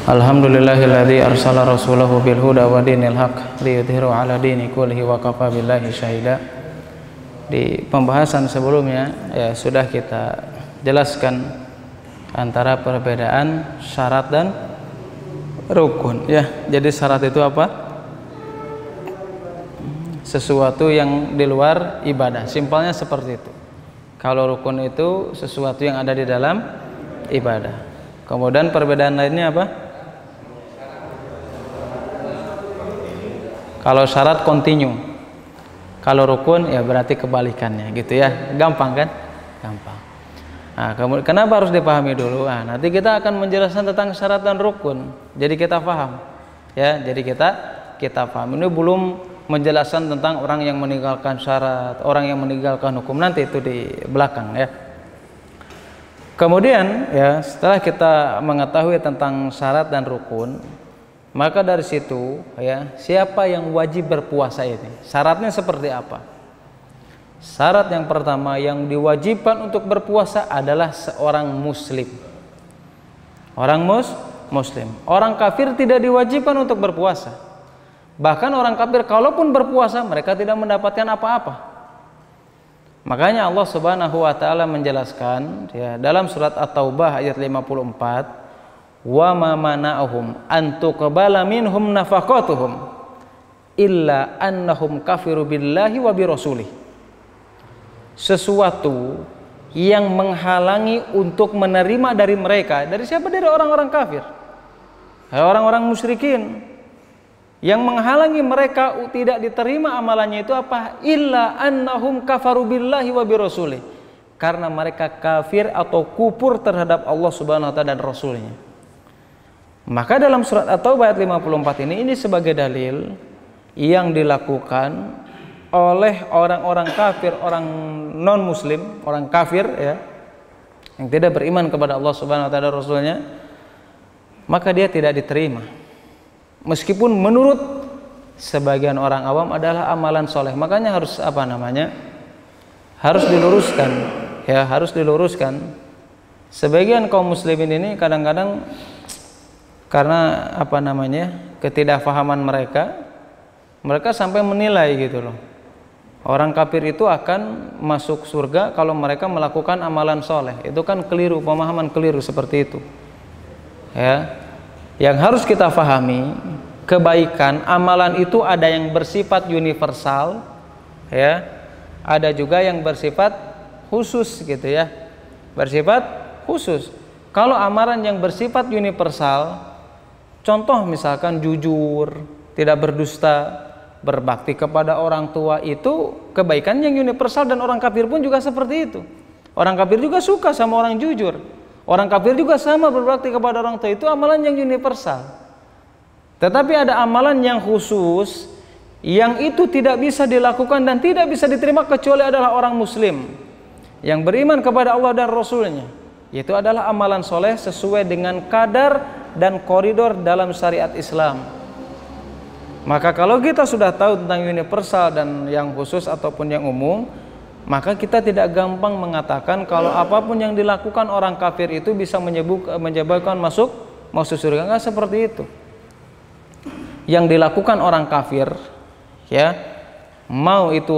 Alhamdulillahilladzi arsala rasulahu bil huda wa dinil haq liyudhhiru ala dini kullihi wa kafa billahi syahida. Di pembahasan sebelumnya ya sudah kita jelaskan antara perbedaan syarat dan rukun ya. Jadi syarat itu apa? Sesuatu yang di luar ibadah. Simpelnya seperti itu. Kalau rukun itu sesuatu yang ada di dalam ibadah. Kemudian perbedaan lainnya apa? Kalau syarat kontinu. Kalau rukun ya berarti kebalikannya gitu ya. Gampang kan? Gampang. Nah, kenapa harus dipahami dulu? Nah, nanti kita akan menjelaskan tentang syarat dan rukun. Jadi kita paham. Ya, jadi kita paham. Ini belum menjelaskan tentang orang yang meninggalkan syarat, orang yang meninggalkan hukum, nanti itu di belakang ya. Kemudian ya, setelah kita mengetahui tentang syarat dan rukun, maka dari situ ya, siapa yang wajib berpuasa ini? Syaratnya seperti apa? Syarat yang pertama yang diwajibkan untuk berpuasa adalah seorang muslim. Orang muslim. Orang kafir tidak diwajibkan untuk berpuasa. Bahkan orang kafir kalaupun berpuasa mereka tidak mendapatkan apa-apa. Makanya Allah Subhanahu wa taala menjelaskan ya, dalam surat At-Taubah ayat 54, wa ma mana'ahum an tuqbala minhum nafaqatuhum illa annahum kafiru billahi wa birrasulih. Sesuatu yang menghalangi untuk menerima dari mereka, dari siapa? Dari orang-orang kafir, orang-orang musyrikin. Yang menghalangi mereka tidak diterima amalannya itu apa? Illa annahum kafaru billahi wa birrasulih. Karena mereka kafir atau kufur terhadap Allah Subhanahu wa taala dan rasulnya. Maka dalam surat At-Taubah ayat 54 ini sebagai dalil yang dilakukan oleh orang-orang kafir, orang non muslim, orang kafir ya, yang tidak beriman kepada Allah Subhanahu wa taala dan rasulnya, maka dia tidak diterima. Meskipun menurut sebagian orang awam adalah amalan soleh, makanya harus harus diluruskan, ya harus diluruskan. Sebagian kaum muslimin ini kadang-kadang karena ketidakfahaman mereka sampai menilai gitu loh. Orang kafir itu akan masuk surga kalau mereka melakukan amalan soleh. Itu kan keliru, pemahaman keliru seperti itu. Ya. Yang harus kita pahami, kebaikan amalan itu ada yang bersifat universal ya, ada juga yang bersifat khusus gitu ya, bersifat khusus. Kalau amalan yang bersifat universal, contoh misalkan jujur, tidak berdusta, berbakti kepada orang tua, itu kebaikan yang universal dan orang kafir pun juga seperti itu. Orang kafir juga suka sama orang jujur. Orang kafir juga sama berbakti kepada orang tua, itu amalan yang universal. Tetapi ada amalan yang khusus yang itu tidak bisa dilakukan dan tidak bisa diterima kecuali adalah orang muslim yang beriman kepada Allah dan Rasulnya. Itu adalah amalan soleh sesuai dengan kadar dan koridor dalam syariat Islam. Maka kalau kita sudah tahu tentang universal dan yang khusus ataupun yang umum, maka kita tidak gampang mengatakan kalau apapun yang dilakukan orang kafir itu bisa menyebabkan masuk surga. Enggak seperti itu. Yang dilakukan orang kafir ya, mau itu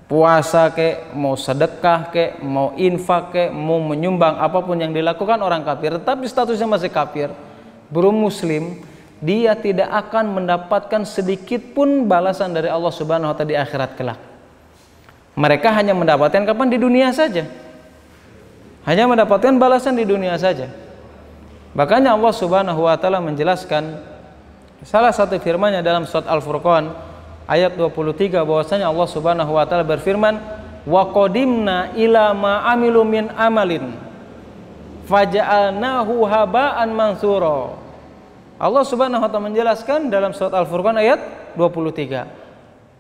puasa kek, mau sedekah kek, mau infak kek, mau menyumbang, apapun yang dilakukan orang kafir tetapi statusnya masih kafir, belum muslim, dia tidak akan mendapatkan sedikit pun balasan dari Allah Subhanahu wa taala di akhirat kelak. Mereka hanya mendapatkan kapan? Di dunia saja. Hanya mendapatkan balasan di dunia saja. Makanya Allah Subhanahu wa taala menjelaskan salah satu firman-Nya dalam surat Al-Furqan ayat 23 bahwasanya Allah Subhanahu wa taala berfirman, "Wa qadimna ila ma amilu min amalin faja'alnahu haba'an mansura." Allah Subhanahu wa taala menjelaskan dalam surat Al-Furqan ayat 23.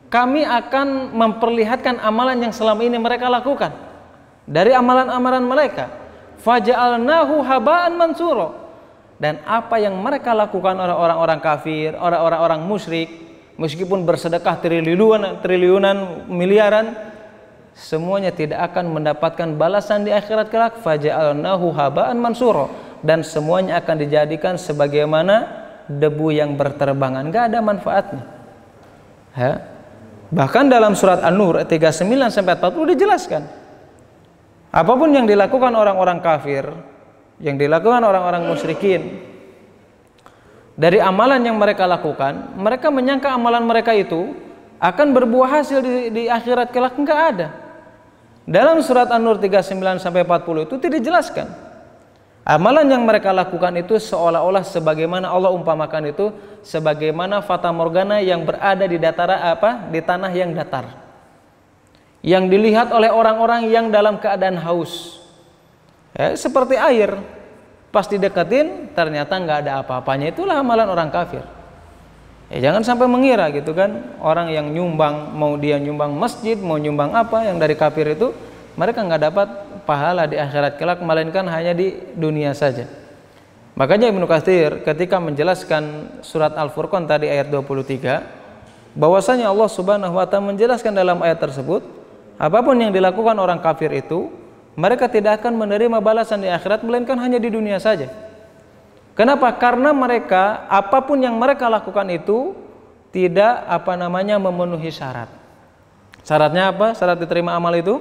Kami akan memperlihatkan amalan yang selama ini mereka lakukan dari amalan-amalan mereka. Faja'alnahu haba'an mansura. Dan apa yang mereka lakukan orang-orang kafir, orang-orang musyrik, meskipun bersedekah triliunan, miliaran, semuanya tidak akan mendapatkan balasan di akhirat kelak. Faja'alnahu haba'an mansura. Dan semuanya akan dijadikan sebagaimana debu yang berterbangan, enggak ada manfaatnya. Ya. Bahkan dalam surat An-Nur 39 sampai 40 dijelaskan. Apapun yang dilakukan orang-orang kafir, yang dilakukan orang-orang musyrikin, dari amalan yang mereka lakukan, mereka menyangka amalan mereka itu akan berbuah hasil di akhirat kelak, enggak ada. Dalam surat An-Nur 39 sampai 40 itu tidak dijelaskan. Amalan yang mereka lakukan itu seolah-olah sebagaimana Allah umpamakan itu sebagaimana fata morgana yang berada di di tanah yang datar, yang dilihat oleh orang-orang yang dalam keadaan haus. Ya, seperti air, pas dideketin ternyata nggak ada apa-apanya. Itulah amalan orang kafir. Ya, jangan sampai mengira gitu kan, orang yang nyumbang, mau dia nyumbang masjid, mau nyumbang apa yang dari kafir itu, mereka nggak dapat pahala di akhirat kelak, melainkan hanya di dunia saja. Makanya Ibnu Katsir ketika menjelaskan surat Al-Furqan tadi ayat 23, bahwasanya Allah Subhanahu wa taala menjelaskan dalam ayat tersebut, apapun yang dilakukan orang kafir itu, mereka tidak akan menerima balasan di akhirat melainkan hanya di dunia saja. Kenapa? Karena mereka, apapun yang mereka lakukan itu tidak memenuhi syarat. Syaratnya apa? Syarat diterima amal itu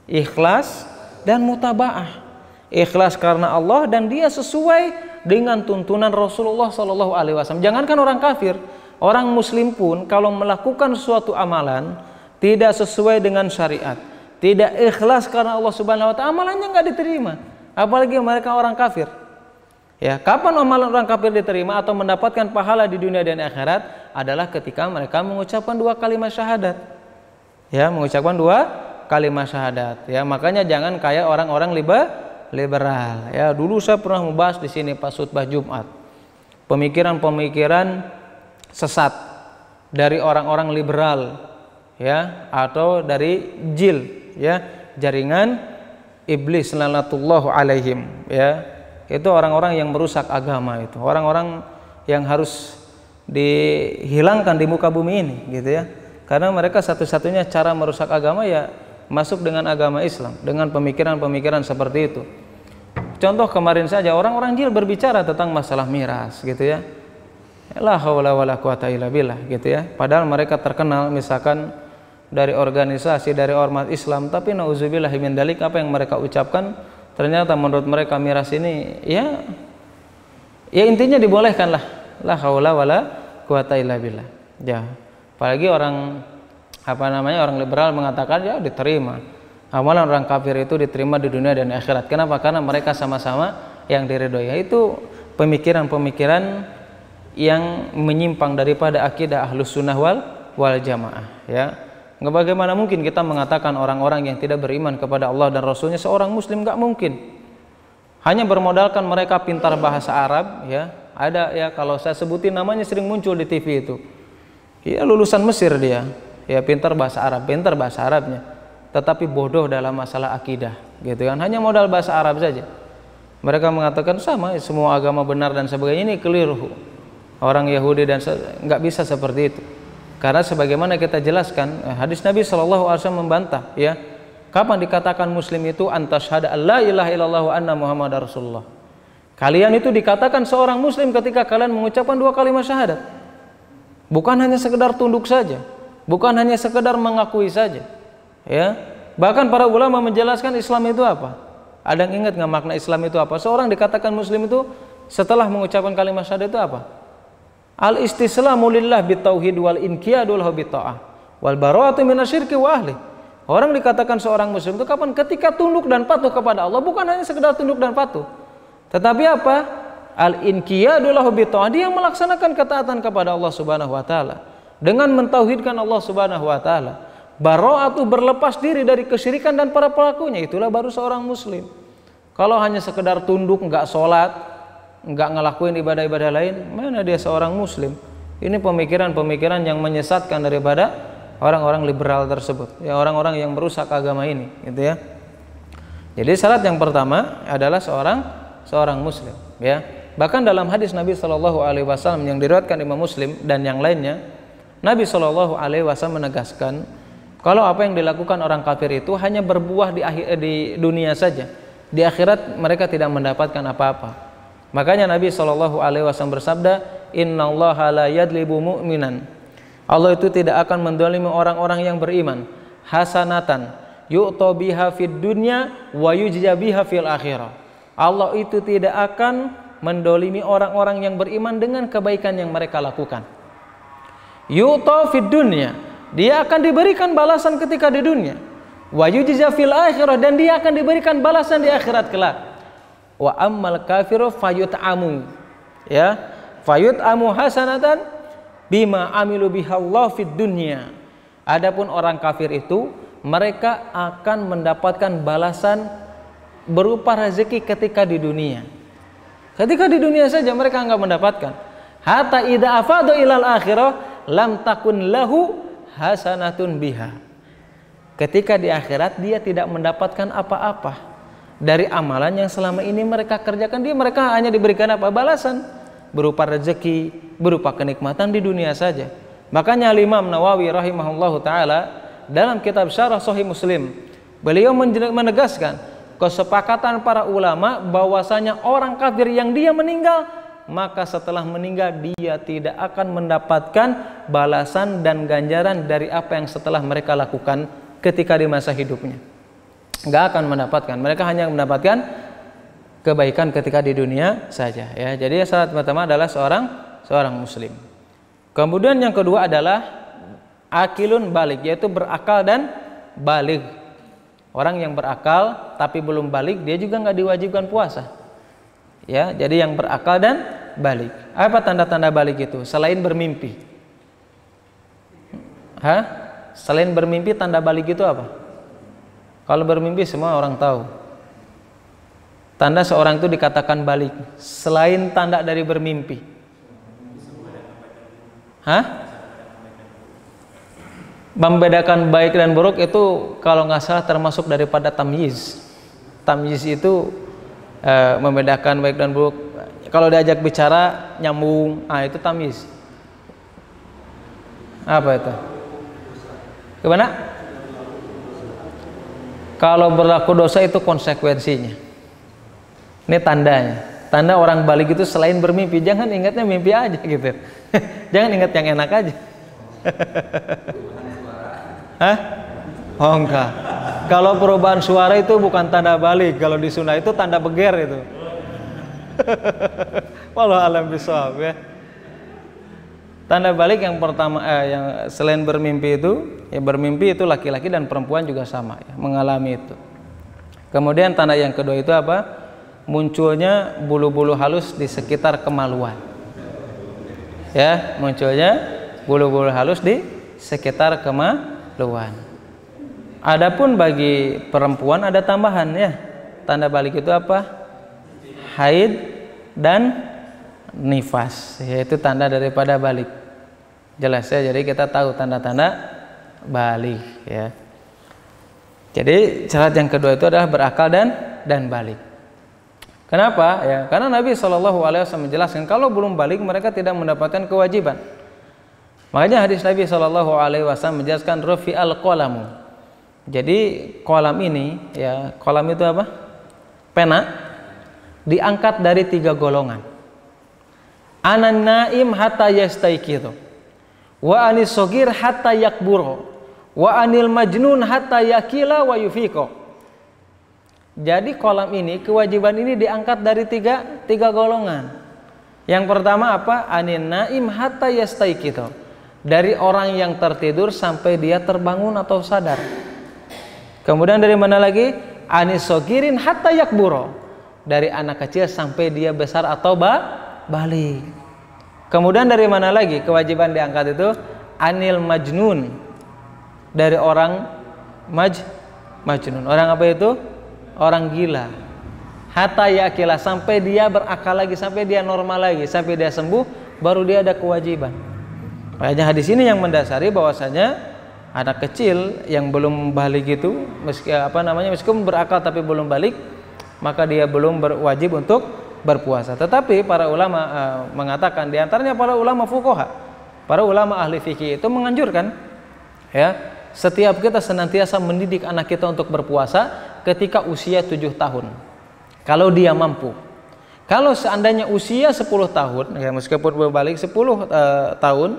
ikhlas dan mutaba'ah. Ikhlas karena Allah dan dia sesuai dengan tuntunan Rasulullah SAW. Jangankan orang kafir, orang muslim pun kalau melakukan suatu amalan tidak sesuai dengan syariat, tidak ikhlas karena Allah Subhanahu wa taala, amalannya nggak diterima. Apalagi mereka orang kafir. Ya, kapan amalan orang kafir diterima atau mendapatkan pahala di dunia dan akhirat adalah ketika mereka mengucapkan 2 kalimat syahadat. Ya, mengucapkan 2 kalimat syahadat. Ya, makanya jangan kayak orang-orang liberal. Ya, dulu saya pernah membahas di sini pas khutbah Jumat. Pemikiran-pemikiran sesat dari orang-orang liberal, ya, atau dari jil, ya, jaringan iblis lanatullahu alaihim, ya. Itu orang-orang yang merusak agama, itu orang-orang yang harus dihilangkan di muka bumi ini, gitu ya. Karena mereka satu-satunya cara merusak agama ya masuk dengan agama Islam, dengan pemikiran-pemikiran seperti itu. Contoh kemarin saja orang-orang jil berbicara tentang masalah miras, gitu ya. La haula wala quwata illa billah, gitu ya. Padahal mereka terkenal misalkan dari organisasi, dari ormas Islam, tapi nauzubillahi min dzalik, apa yang mereka ucapkan ternyata menurut mereka miras ini ya intinya dibolehkan lah. La haula wala quwata illa billah. Ya, apalagi orang orang liberal mengatakan ya diterima. Amalan orang kafir itu diterima di dunia dan akhirat. Kenapa? Karena mereka sama-sama yang diridhoi. Itu pemikiran-pemikiran yang menyimpang daripada akidah Ahlus Sunnah wal Jamaah, ya. Bagaimana mungkin kita mengatakan orang-orang yang tidak beriman kepada Allah dan Rasulnya seorang muslim? Gak mungkin. Hanya bermodalkan mereka pintar bahasa Arab, ya. Ada ya, kalau saya sebutin namanya sering muncul di TV itu. Ya, lulusan Mesir dia. Ya, pintar bahasa Arabnya. Tetapi bodoh dalam masalah akidah, gitu kan. Hanya modal bahasa Arab saja. Mereka mengatakan sama, semua agama benar dan sebagainya. Ini keliru. Orang Yahudi dan nggak bisa seperti itu. Karena sebagaimana kita jelaskan, hadis Nabi SAW membantah, ya. Kapan dikatakan muslim itu antasyhada alla ilaha illallah wa anna muhammadar rasulullah. Kalian itu dikatakan seorang muslim ketika kalian mengucapkan 2 kalimat syahadat. Bukan hanya sekedar tunduk saja, bukan hanya sekedar mengakui saja, ya. Bahkan para ulama menjelaskan Islam itu apa. Ada yang ingat nggak makna Islam itu apa? Seorang dikatakan muslim itu setelah mengucapkan kalimat syahadat itu apa? Al-istislamu lillah bitauhid wal inqiyadu lahu bitta'ah wal bara'atu minasyirki wa ahli. Orang dikatakan seorang muslim itu kapan? Ketika tunduk dan patuh kepada Allah, bukan hanya sekedar tunduk dan patuh. Tetapi apa? Al-inqiyadu lahu bitta'ah, dia melaksanakan ketaatan kepada Allah Subhanahu wa taala dengan mentauhidkan Allah Subhanahu wa taala. Bara'atu, berlepas diri dari kesyirikan dan para pelakunya, itulah baru seorang muslim. Kalau hanya sekedar tunduk, enggak sholat, enggak ngelakuin ibadah-ibadah lain, mana dia seorang muslim? Ini pemikiran-pemikiran yang menyesatkan daripada orang-orang liberal tersebut, ya, orang-orang yang merusak agama ini, gitu ya. Jadi syarat yang pertama adalah seorang muslim, ya. Bahkan dalam hadis Nabi SAW yang diriwayatkan Imam Muslim dan yang lainnya, Nabi SAW menegaskan kalau apa yang dilakukan orang kafir itu hanya berbuah di dunia saja, di akhirat mereka tidak mendapatkan apa-apa. Makanya Nabi SAW bersabda, innallaha la yadlibu mu'minan, Allah itu tidak akan mendolimi orang-orang yang beriman, hasanatan yu'ta biha fid dunya wa yujza biha fil akhirah. Allah itu tidak akan mendolimi orang-orang yang beriman dengan kebaikan yang mereka lakukan. Yu'ta fid dunya, dia akan diberikan balasan ketika di dunia. Wa yujza fil akhirah, dan dia akan diberikan balasan di akhirat kelak. Wa ammal kafiru fayut'amu, ya, fayut'amu hasanatan bima amilu bihallah fid dunya. Adapun orang kafir itu mereka akan mendapatkan balasan berupa rezeki ketika di dunia. Ketika di dunia saja mereka enggak mendapatkan. Hatta idza afadu ilal akhirah lam takun lahu hasanatun biha. ketika di akhirat dia tidak mendapatkan apa-apa dari amalan yang selama ini mereka kerjakan. Mereka hanya diberikan apa? Balasan berupa rezeki, berupa kenikmatan di dunia saja. Makanya Imam Nawawi rahimahullahu taala dalam kitab Syarah Sahih Muslim, beliau menegaskan kesepakatan para ulama bahwasanya orang kafir yang dia meninggal, maka setelah meninggal dia tidak akan mendapatkan balasan dan ganjaran dari apa yang setelah mereka lakukan ketika di masa hidupnya. Nggak akan mendapatkan. Mereka hanya mendapatkan kebaikan ketika di dunia saja, ya. Jadi syarat pertama adalah seorang muslim. Kemudian yang kedua adalah akilun balik, yaitu berakal dan balik. Orang yang berakal tapi belum balik, dia juga nggak diwajibkan puasa. Ya, jadi yang berakal dan balik. Apa tanda-tanda balik itu? Selain bermimpi. Selain bermimpi, tanda balik itu apa? Kalau bermimpi semua orang tahu. Tanda seorang itu dikatakan balik selain tanda dari bermimpi. Membedakan baik dan buruk itu kalau nggak salah termasuk daripada tamyiz. Tamyiz itu membedakan baik dan buruk. Kalau diajak bicara nyambung, itu tamyiz. Apa itu? Gimana? Kalau berlaku dosa itu konsekuensinya. Ini tandanya. Tanda orang balik itu selain bermimpi, jangan ingatnya mimpi aja gitu. Jangan ingat yang enak aja. Oh enggak. Kalau perubahan suara itu bukan tanda balik. Kalau di sunnah itu tanda beger itu. Wallahu alam bisawab, ya. Tanda balik yang pertama yang selain bermimpi itu, ya bermimpi itu laki-laki dan perempuan juga sama, ya, mengalami itu. Kemudian tanda yang kedua itu apa? Munculnya bulu-bulu halus di sekitar kemaluan. Ya, munculnya bulu-bulu halus di sekitar kemaluan. Adapun bagi perempuan ada tambahan, ya. Tanda balik itu apa? Haid dan nifas, yaitu tanda daripada balik. Jelas, ya. Jadi kita tahu tanda-tanda balik, ya. Jadi syarat yang kedua itu adalah berakal dan balik. Kenapa? Ya, karena Nabi SAW menjelaskan kalau belum balik mereka tidak mendapatkan kewajiban. Makanya hadis Nabi SAW menjelaskan rufi'al qalamu. Jadi kolam ini, ya, kolam itu apa? Pena diangkat dari 3 golongan. Anan naim hatta yastaiqidhu, wa anis sogir hatta yakburo, wa anil majnun hatta yakila wa yufiqo. Jadi kolam ini, kewajiban ini diangkat dari tiga golongan. Yang pertama apa? Anin naim hatta yastaiqidhu, dari orang yang tertidur sampai dia terbangun atau sadar. Kemudian dari mana lagi? Anis sogirin hatta yakburo, dari anak kecil sampai dia besar atau balik. Kemudian dari mana lagi kewajiban diangkat itu? Anil majnun, dari orang majnun. Orang apa itu? Orang gila. Hatta yakila, sampai dia berakal lagi, sampai dia normal lagi, sampai dia sembuh, baru dia ada kewajiban. Makanya hadis ini yang mendasari bahwasanya anak kecil yang belum balik itu, meskipun berakal tapi belum balik, maka dia belum berwajib untuk berpuasa. Tetapi para ulama mengatakan, diantaranya para ulama fuqaha, para ulama ahli fikih itu menganjurkan, ya, setiap kita senantiasa mendidik anak kita untuk berpuasa ketika usia 7 tahun. Kalau dia mampu. Kalau seandainya usia 10 tahun, ya, meskipun belum balik 10 tahun,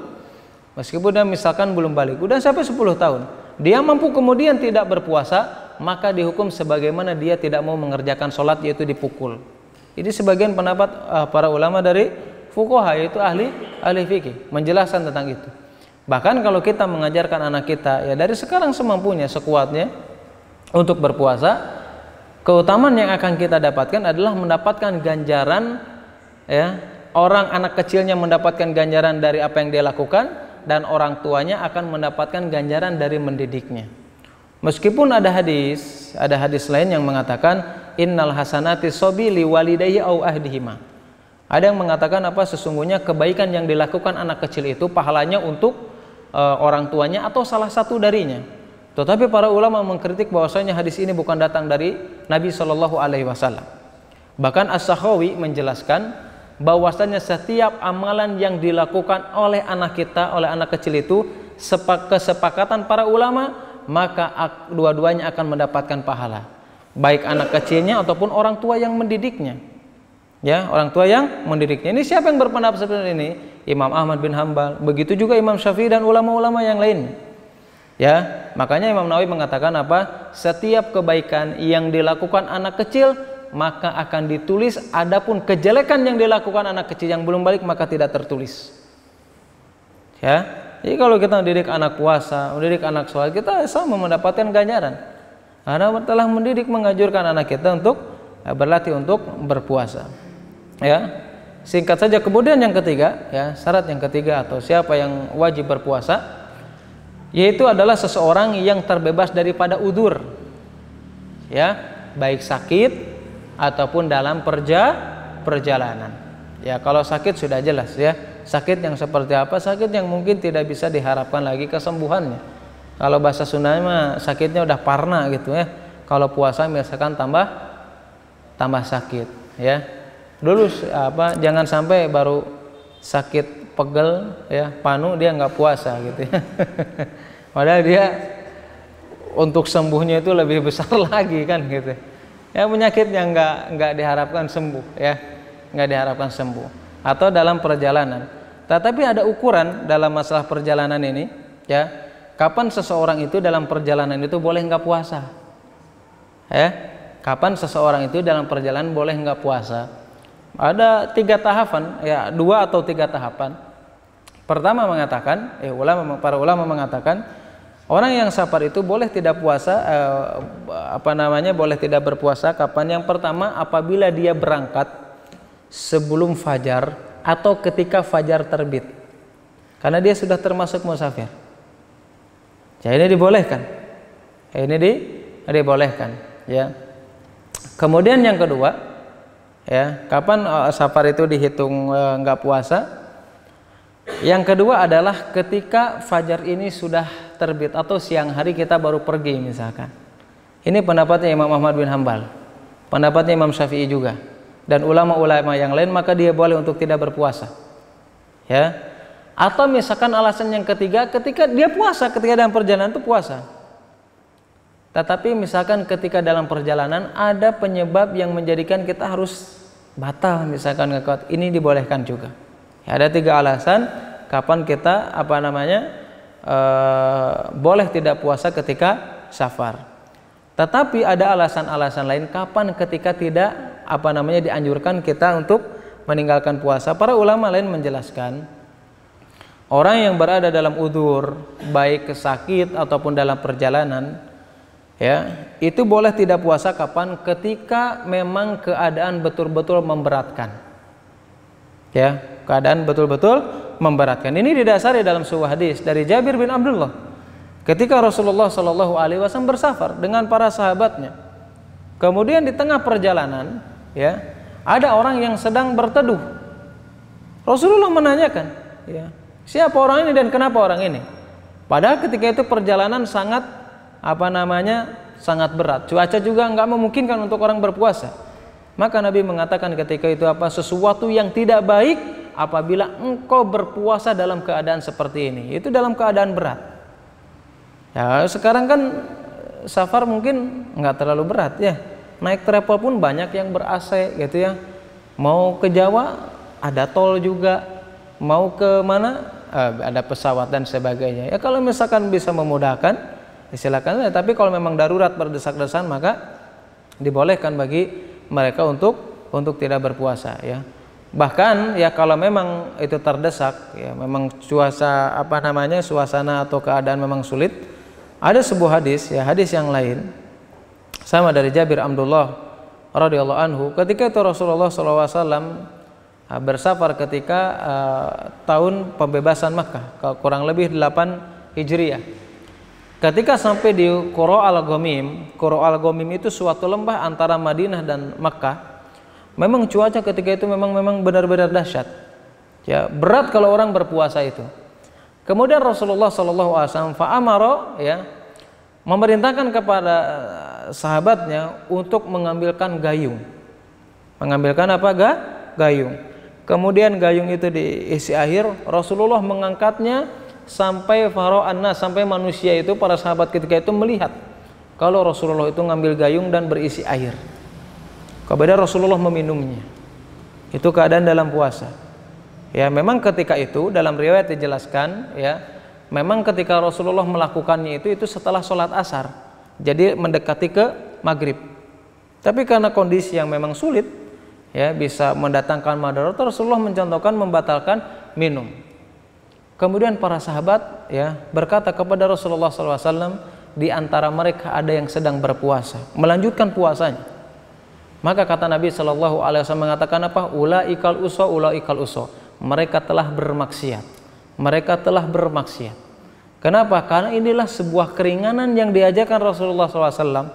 meskipun dia misalkan belum balik, udah sampai 10 tahun, dia mampu kemudian tidak berpuasa, maka dihukum sebagaimana dia tidak mau mengerjakan sholat, yaitu dipukul. Ini sebagian pendapat para ulama dari fuqaha, yaitu ahli fikih, menjelaskan tentang itu. Bahkan kalau kita mengajarkan anak kita, ya dari sekarang semampunya, sekuatnya untuk berpuasa, keutamaan yang akan kita dapatkan adalah mendapatkan ganjaran, ya, orang anak kecilnya mendapatkan ganjaran dari apa yang dia lakukan, dan orang tuanya akan mendapatkan ganjaran dari mendidiknya. Meskipun ada hadis lain yang mengatakan innal hasanati sobili walidayhi au ahdihima. Ada yang mengatakan apa? Sesungguhnya kebaikan yang dilakukan anak kecil itu pahalanya untuk orang tuanya atau salah satu darinya. Tetapi para ulama mengkritik bahwasanya hadis ini bukan datang dari Nabi Shallallahu Alaihi Wasallam. Bahkan As-Sakhawi menjelaskan bahwasanya setiap amalan yang dilakukan oleh anak kita, oleh anak kecil itu kesepakatan para ulama, maka dua-duanya akan mendapatkan pahala, baik anak kecilnya ataupun orang tua yang mendidiknya. Ya, orang tua yang mendidiknya. Ini siapa yang berpendapat seperti ini? Imam Ahmad bin Hambal, begitu juga Imam Syafi'i dan ulama-ulama yang lain. Ya, makanya Imam Nawawi mengatakan apa? Setiap kebaikan yang dilakukan anak kecil maka akan ditulis, adapun kejelekan yang dilakukan anak kecil yang belum balik maka tidak tertulis. Ya, jadi kalau kita mendidik anak puasa, mendidik anak sholat, kita sama mendapatkan ganjaran. Karena telah mendidik, mengajurkan anak kita untuk berlatih untuk berpuasa. Ya, singkat saja. Kemudian yang ketiga, ya, syarat yang ketiga atau siapa yang wajib berpuasa, yaitu adalah seseorang yang terbebas daripada udzur, ya, baik sakit ataupun dalam perjalanan. Ya, kalau sakit sudah jelas, ya, sakit yang seperti apa? Sakit yang mungkin tidak bisa diharapkan lagi kesembuhannya. Kalau bahasa Sundanya mah sakitnya udah parna gitu, ya. Kalau puasa misalkan tambah sakit, ya. Dulu jangan sampai baru sakit pegel, ya, panu dia nggak puasa gitu, ya. Padahal dia untuk sembuhnya itu lebih besar lagi kan gitu. Ya, penyakit yang nggak diharapkan sembuh, ya, nggak diharapkan sembuh. Atau dalam perjalanan. Tetapi ada ukuran dalam masalah perjalanan ini, ya. Kapan seseorang itu dalam perjalanan itu boleh nggak puasa? Ya, kapan seseorang itu dalam perjalanan boleh nggak puasa? Ada 3 tahapan, ya, 2 atau 3 tahapan. Pertama mengatakan, para ulama mengatakan orang yang safar itu boleh tidak puasa, boleh tidak berpuasa kapan? Yang pertama apabila dia berangkat sebelum fajar atau ketika fajar terbit, karena dia sudah termasuk musafir. Ya, ini dibolehkan. Dibolehkan, ya. Kemudian yang kedua, ya, kapan safar itu dihitung nggak puasa? Yang kedua adalah ketika fajar ini sudah terbit atau siang hari kita baru pergi misalkan. Ini pendapatnya Imam Ahmad bin Hambal, pendapatnya Imam Syafi'i juga, dan ulama-ulama yang lain, maka dia boleh untuk tidak berpuasa. Ya. Atau misalkan alasan yang ketiga, ketika dia puasa, ketika dalam perjalanan itu puasa. Tetapi misalkan ketika dalam perjalanan ada penyebab yang menjadikan kita harus batal, misalkan ngekot, ini dibolehkan juga. Ya, ada 3 alasan kapan kita boleh tidak puasa ketika safar. Tetapi ada alasan-alasan lain kapan ketika tidak dianjurkan kita untuk meninggalkan puasa. Para ulama lain menjelaskan orang yang berada dalam udzur, baik sakit ataupun dalam perjalanan, ya, itu boleh tidak puasa kapan? Ketika memang keadaan betul-betul memberatkan. Ya, keadaan betul-betul memberatkan. Ini didasari dalam sebuah hadis dari Jabir bin Abdullah. Ketika Rasulullah Shallallahu Alaihi Wasallam bersafar dengan para sahabatnya, kemudian di tengah perjalanan, ya, ada orang yang sedang berteduh. Rasulullah menanyakan, ya, siapa orang ini dan kenapa orang ini? Padahal ketika itu perjalanan sangat sangat berat. Cuaca juga nggak memungkinkan untuk orang berpuasa. Maka Nabi mengatakan ketika itu sesuatu yang tidak baik apabila engkau berpuasa dalam keadaan seperti ini. Itu dalam keadaan berat. Ya, sekarang kan safar mungkin nggak terlalu berat, ya. Naik travel pun banyak yang ber-AC gitu, ya. Mau ke Jawa ada tol juga, mau ke mana ada pesawat dan sebagainya. Ya, kalau misalkan bisa memudahkan, silakan. Tapi kalau memang darurat berdesak-desakan, maka dibolehkan bagi mereka untuk tidak berpuasa, ya. Bahkan ya kalau memang itu terdesak, ya, memang suasana atau keadaan memang sulit, ada sebuah hadis, ya, hadis yang lain sama dari Jabir Abdullah radhiyallahu anhu, ketika itu Rasulullah SAW bersafar ketika tahun pembebasan Makkah, kurang lebih 8 Hijriah. Ketika sampai di Qura al-Ghamim itu suatu lembah antara Madinah dan Makkah. Memang cuaca ketika itu memang benar-benar dahsyat. Ya, berat kalau orang berpuasa itu. Kemudian Rasulullah SAW fa'amara, ya, memerintahkan kepada sahabatnya untuk mengambilkan gayung. Mengambilkan apa? Gayung. Kemudian gayung itu diisi air, Rasulullah mengangkatnya sampai fara'anna, sampai manusia itu, para sahabat ketika itu melihat kalau Rasulullah itu ngambil gayung dan berisi air. Kemudian Rasulullah meminumnya. Itu keadaan dalam puasa. Ya, memang ketika itu dalam riwayat dijelaskan, ya, memang ketika Rasulullah melakukannya itu setelah sholat asar, jadi mendekati ke maghrib. Tapi karena kondisi yang memang sulit, ya, bisa mendatangkan madarat, Rasulullah mencontohkan membatalkan minum. Kemudian para sahabat, ya, berkata kepada Rasulullah SAW, di antara mereka ada yang sedang berpuasa, melanjutkan puasanya. Maka kata Nabi SAW mengatakan apa? Ulaikal uso, ulaikal uso. Mereka telah bermaksiat. Mereka telah bermaksiat. Kenapa? Karena inilah sebuah keringanan yang diajarkan Rasulullah SAW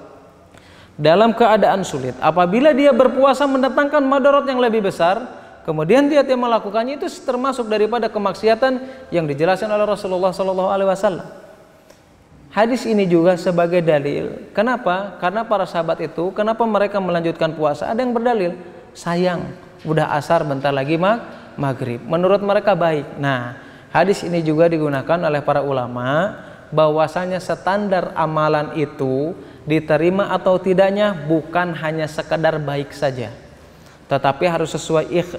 dalam keadaan sulit. Apabila dia berpuasa mendatangkan madarat yang lebih besar, kemudian dia melakukannya, itu termasuk daripada kemaksiatan yang dijelaskan oleh Rasulullah SAW. Hadis ini juga sebagai dalil. Kenapa? Karena para sahabat itu, kenapa mereka melanjutkan puasa? Ada yang berdalil, sayang, udah asar, bentar lagi maghrib. Menurut mereka baik. Nah, hadis ini juga digunakan oleh para ulama bahwasanya standar amalan itu diterima atau tidaknya bukan hanya sekedar baik saja, tetapi harus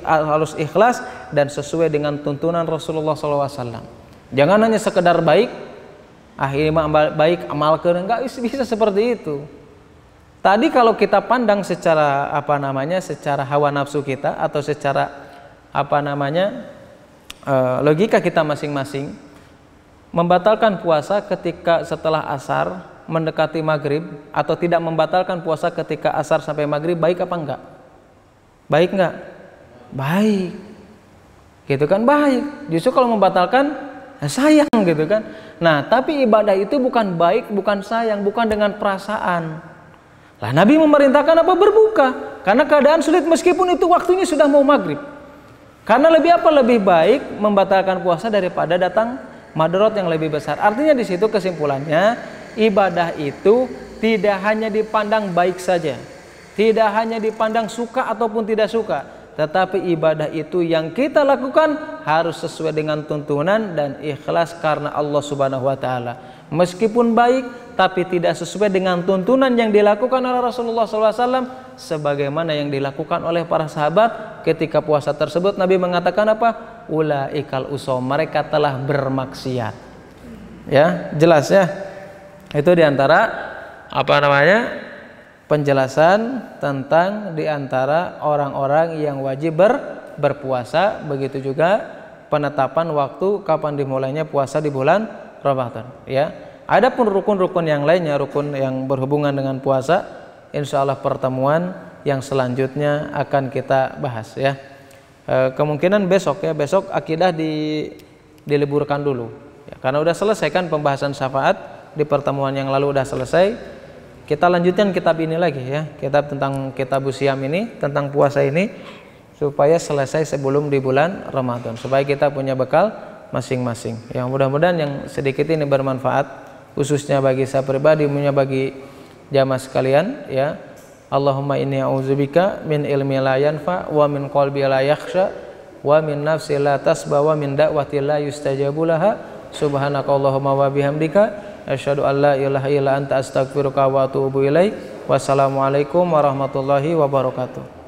harus ikhlas dan sesuai dengan tuntunan Rasulullah SAW. Jangan hanya sekedar baik, akhirnya baik amalkan, enggak bisa seperti itu. Tadi kalau kita pandang secara secara hawa nafsu kita atau secara logika kita masing-masing, membatalkan puasa ketika setelah asar mendekati maghrib atau tidak membatalkan puasa ketika asar sampai maghrib, baik apa enggak? Baik enggak? Baik. Gitu kan, baik. Justru kalau membatalkan sayang, gitu kan. Nah, tapi ibadah itu bukan baik, bukan sayang, bukan dengan perasaan. Lah Nabi memerintahkan apa? Berbuka. Karena keadaan sulit meskipun itu waktunya sudah mau maghrib. Karena lebih baik membatalkan puasa daripada datang madarat yang lebih besar. Artinya di situ kesimpulannya, ibadah itu tidak hanya dipandang baik saja, tidak hanya dipandang suka ataupun tidak suka, tetapi ibadah itu yang kita lakukan harus sesuai dengan tuntunan dan ikhlas karena Allah Subhanahu wa taala. Meskipun baik tapi tidak sesuai dengan tuntunan yang dilakukan oleh Rasulullah SAW sebagaimana yang dilakukan oleh para sahabat ketika puasa tersebut. Nabi mengatakan apa? Ulaikal uso, mereka telah bermaksiat. Ya, jelas ya. Itu diantara penjelasan tentang diantara orang-orang yang wajib berpuasa. Begitu juga penetapan waktu kapan dimulainya puasa di bulan Ramadan. Ya, adapun rukun-rukun yang lainnya, rukun yang berhubungan dengan puasa, insya Allah pertemuan yang selanjutnya akan kita bahas. Ya, kemungkinan besok akidah diliburkan dulu. Ya, karena udah selesai kan pembahasan syafaat di pertemuan yang lalu udah selesai. Kita lanjutkan kitab ini lagi ya, kitab tentang Kitabus Shiyam ini, tentang puasa ini, supaya selesai sebelum di bulan Ramadan, supaya kita punya bekal masing-masing. Yang mudah-mudahan yang sedikit ini bermanfaat, khususnya bagi saya pribadi, punya bagi jamaah sekalian ya. Allahumma inni a'udzubika min ilmi la yanfa wa min qalbi la yakhsha wa min nafsi la tasba wa min da'wati la yustajabu laha. Subhanakallahumma wa bihamdika asyhadu an la ilaha illa anta astaghfiruka wa atubu ilaik. Wassalamualaikum warahmatullahi wabarakatuh.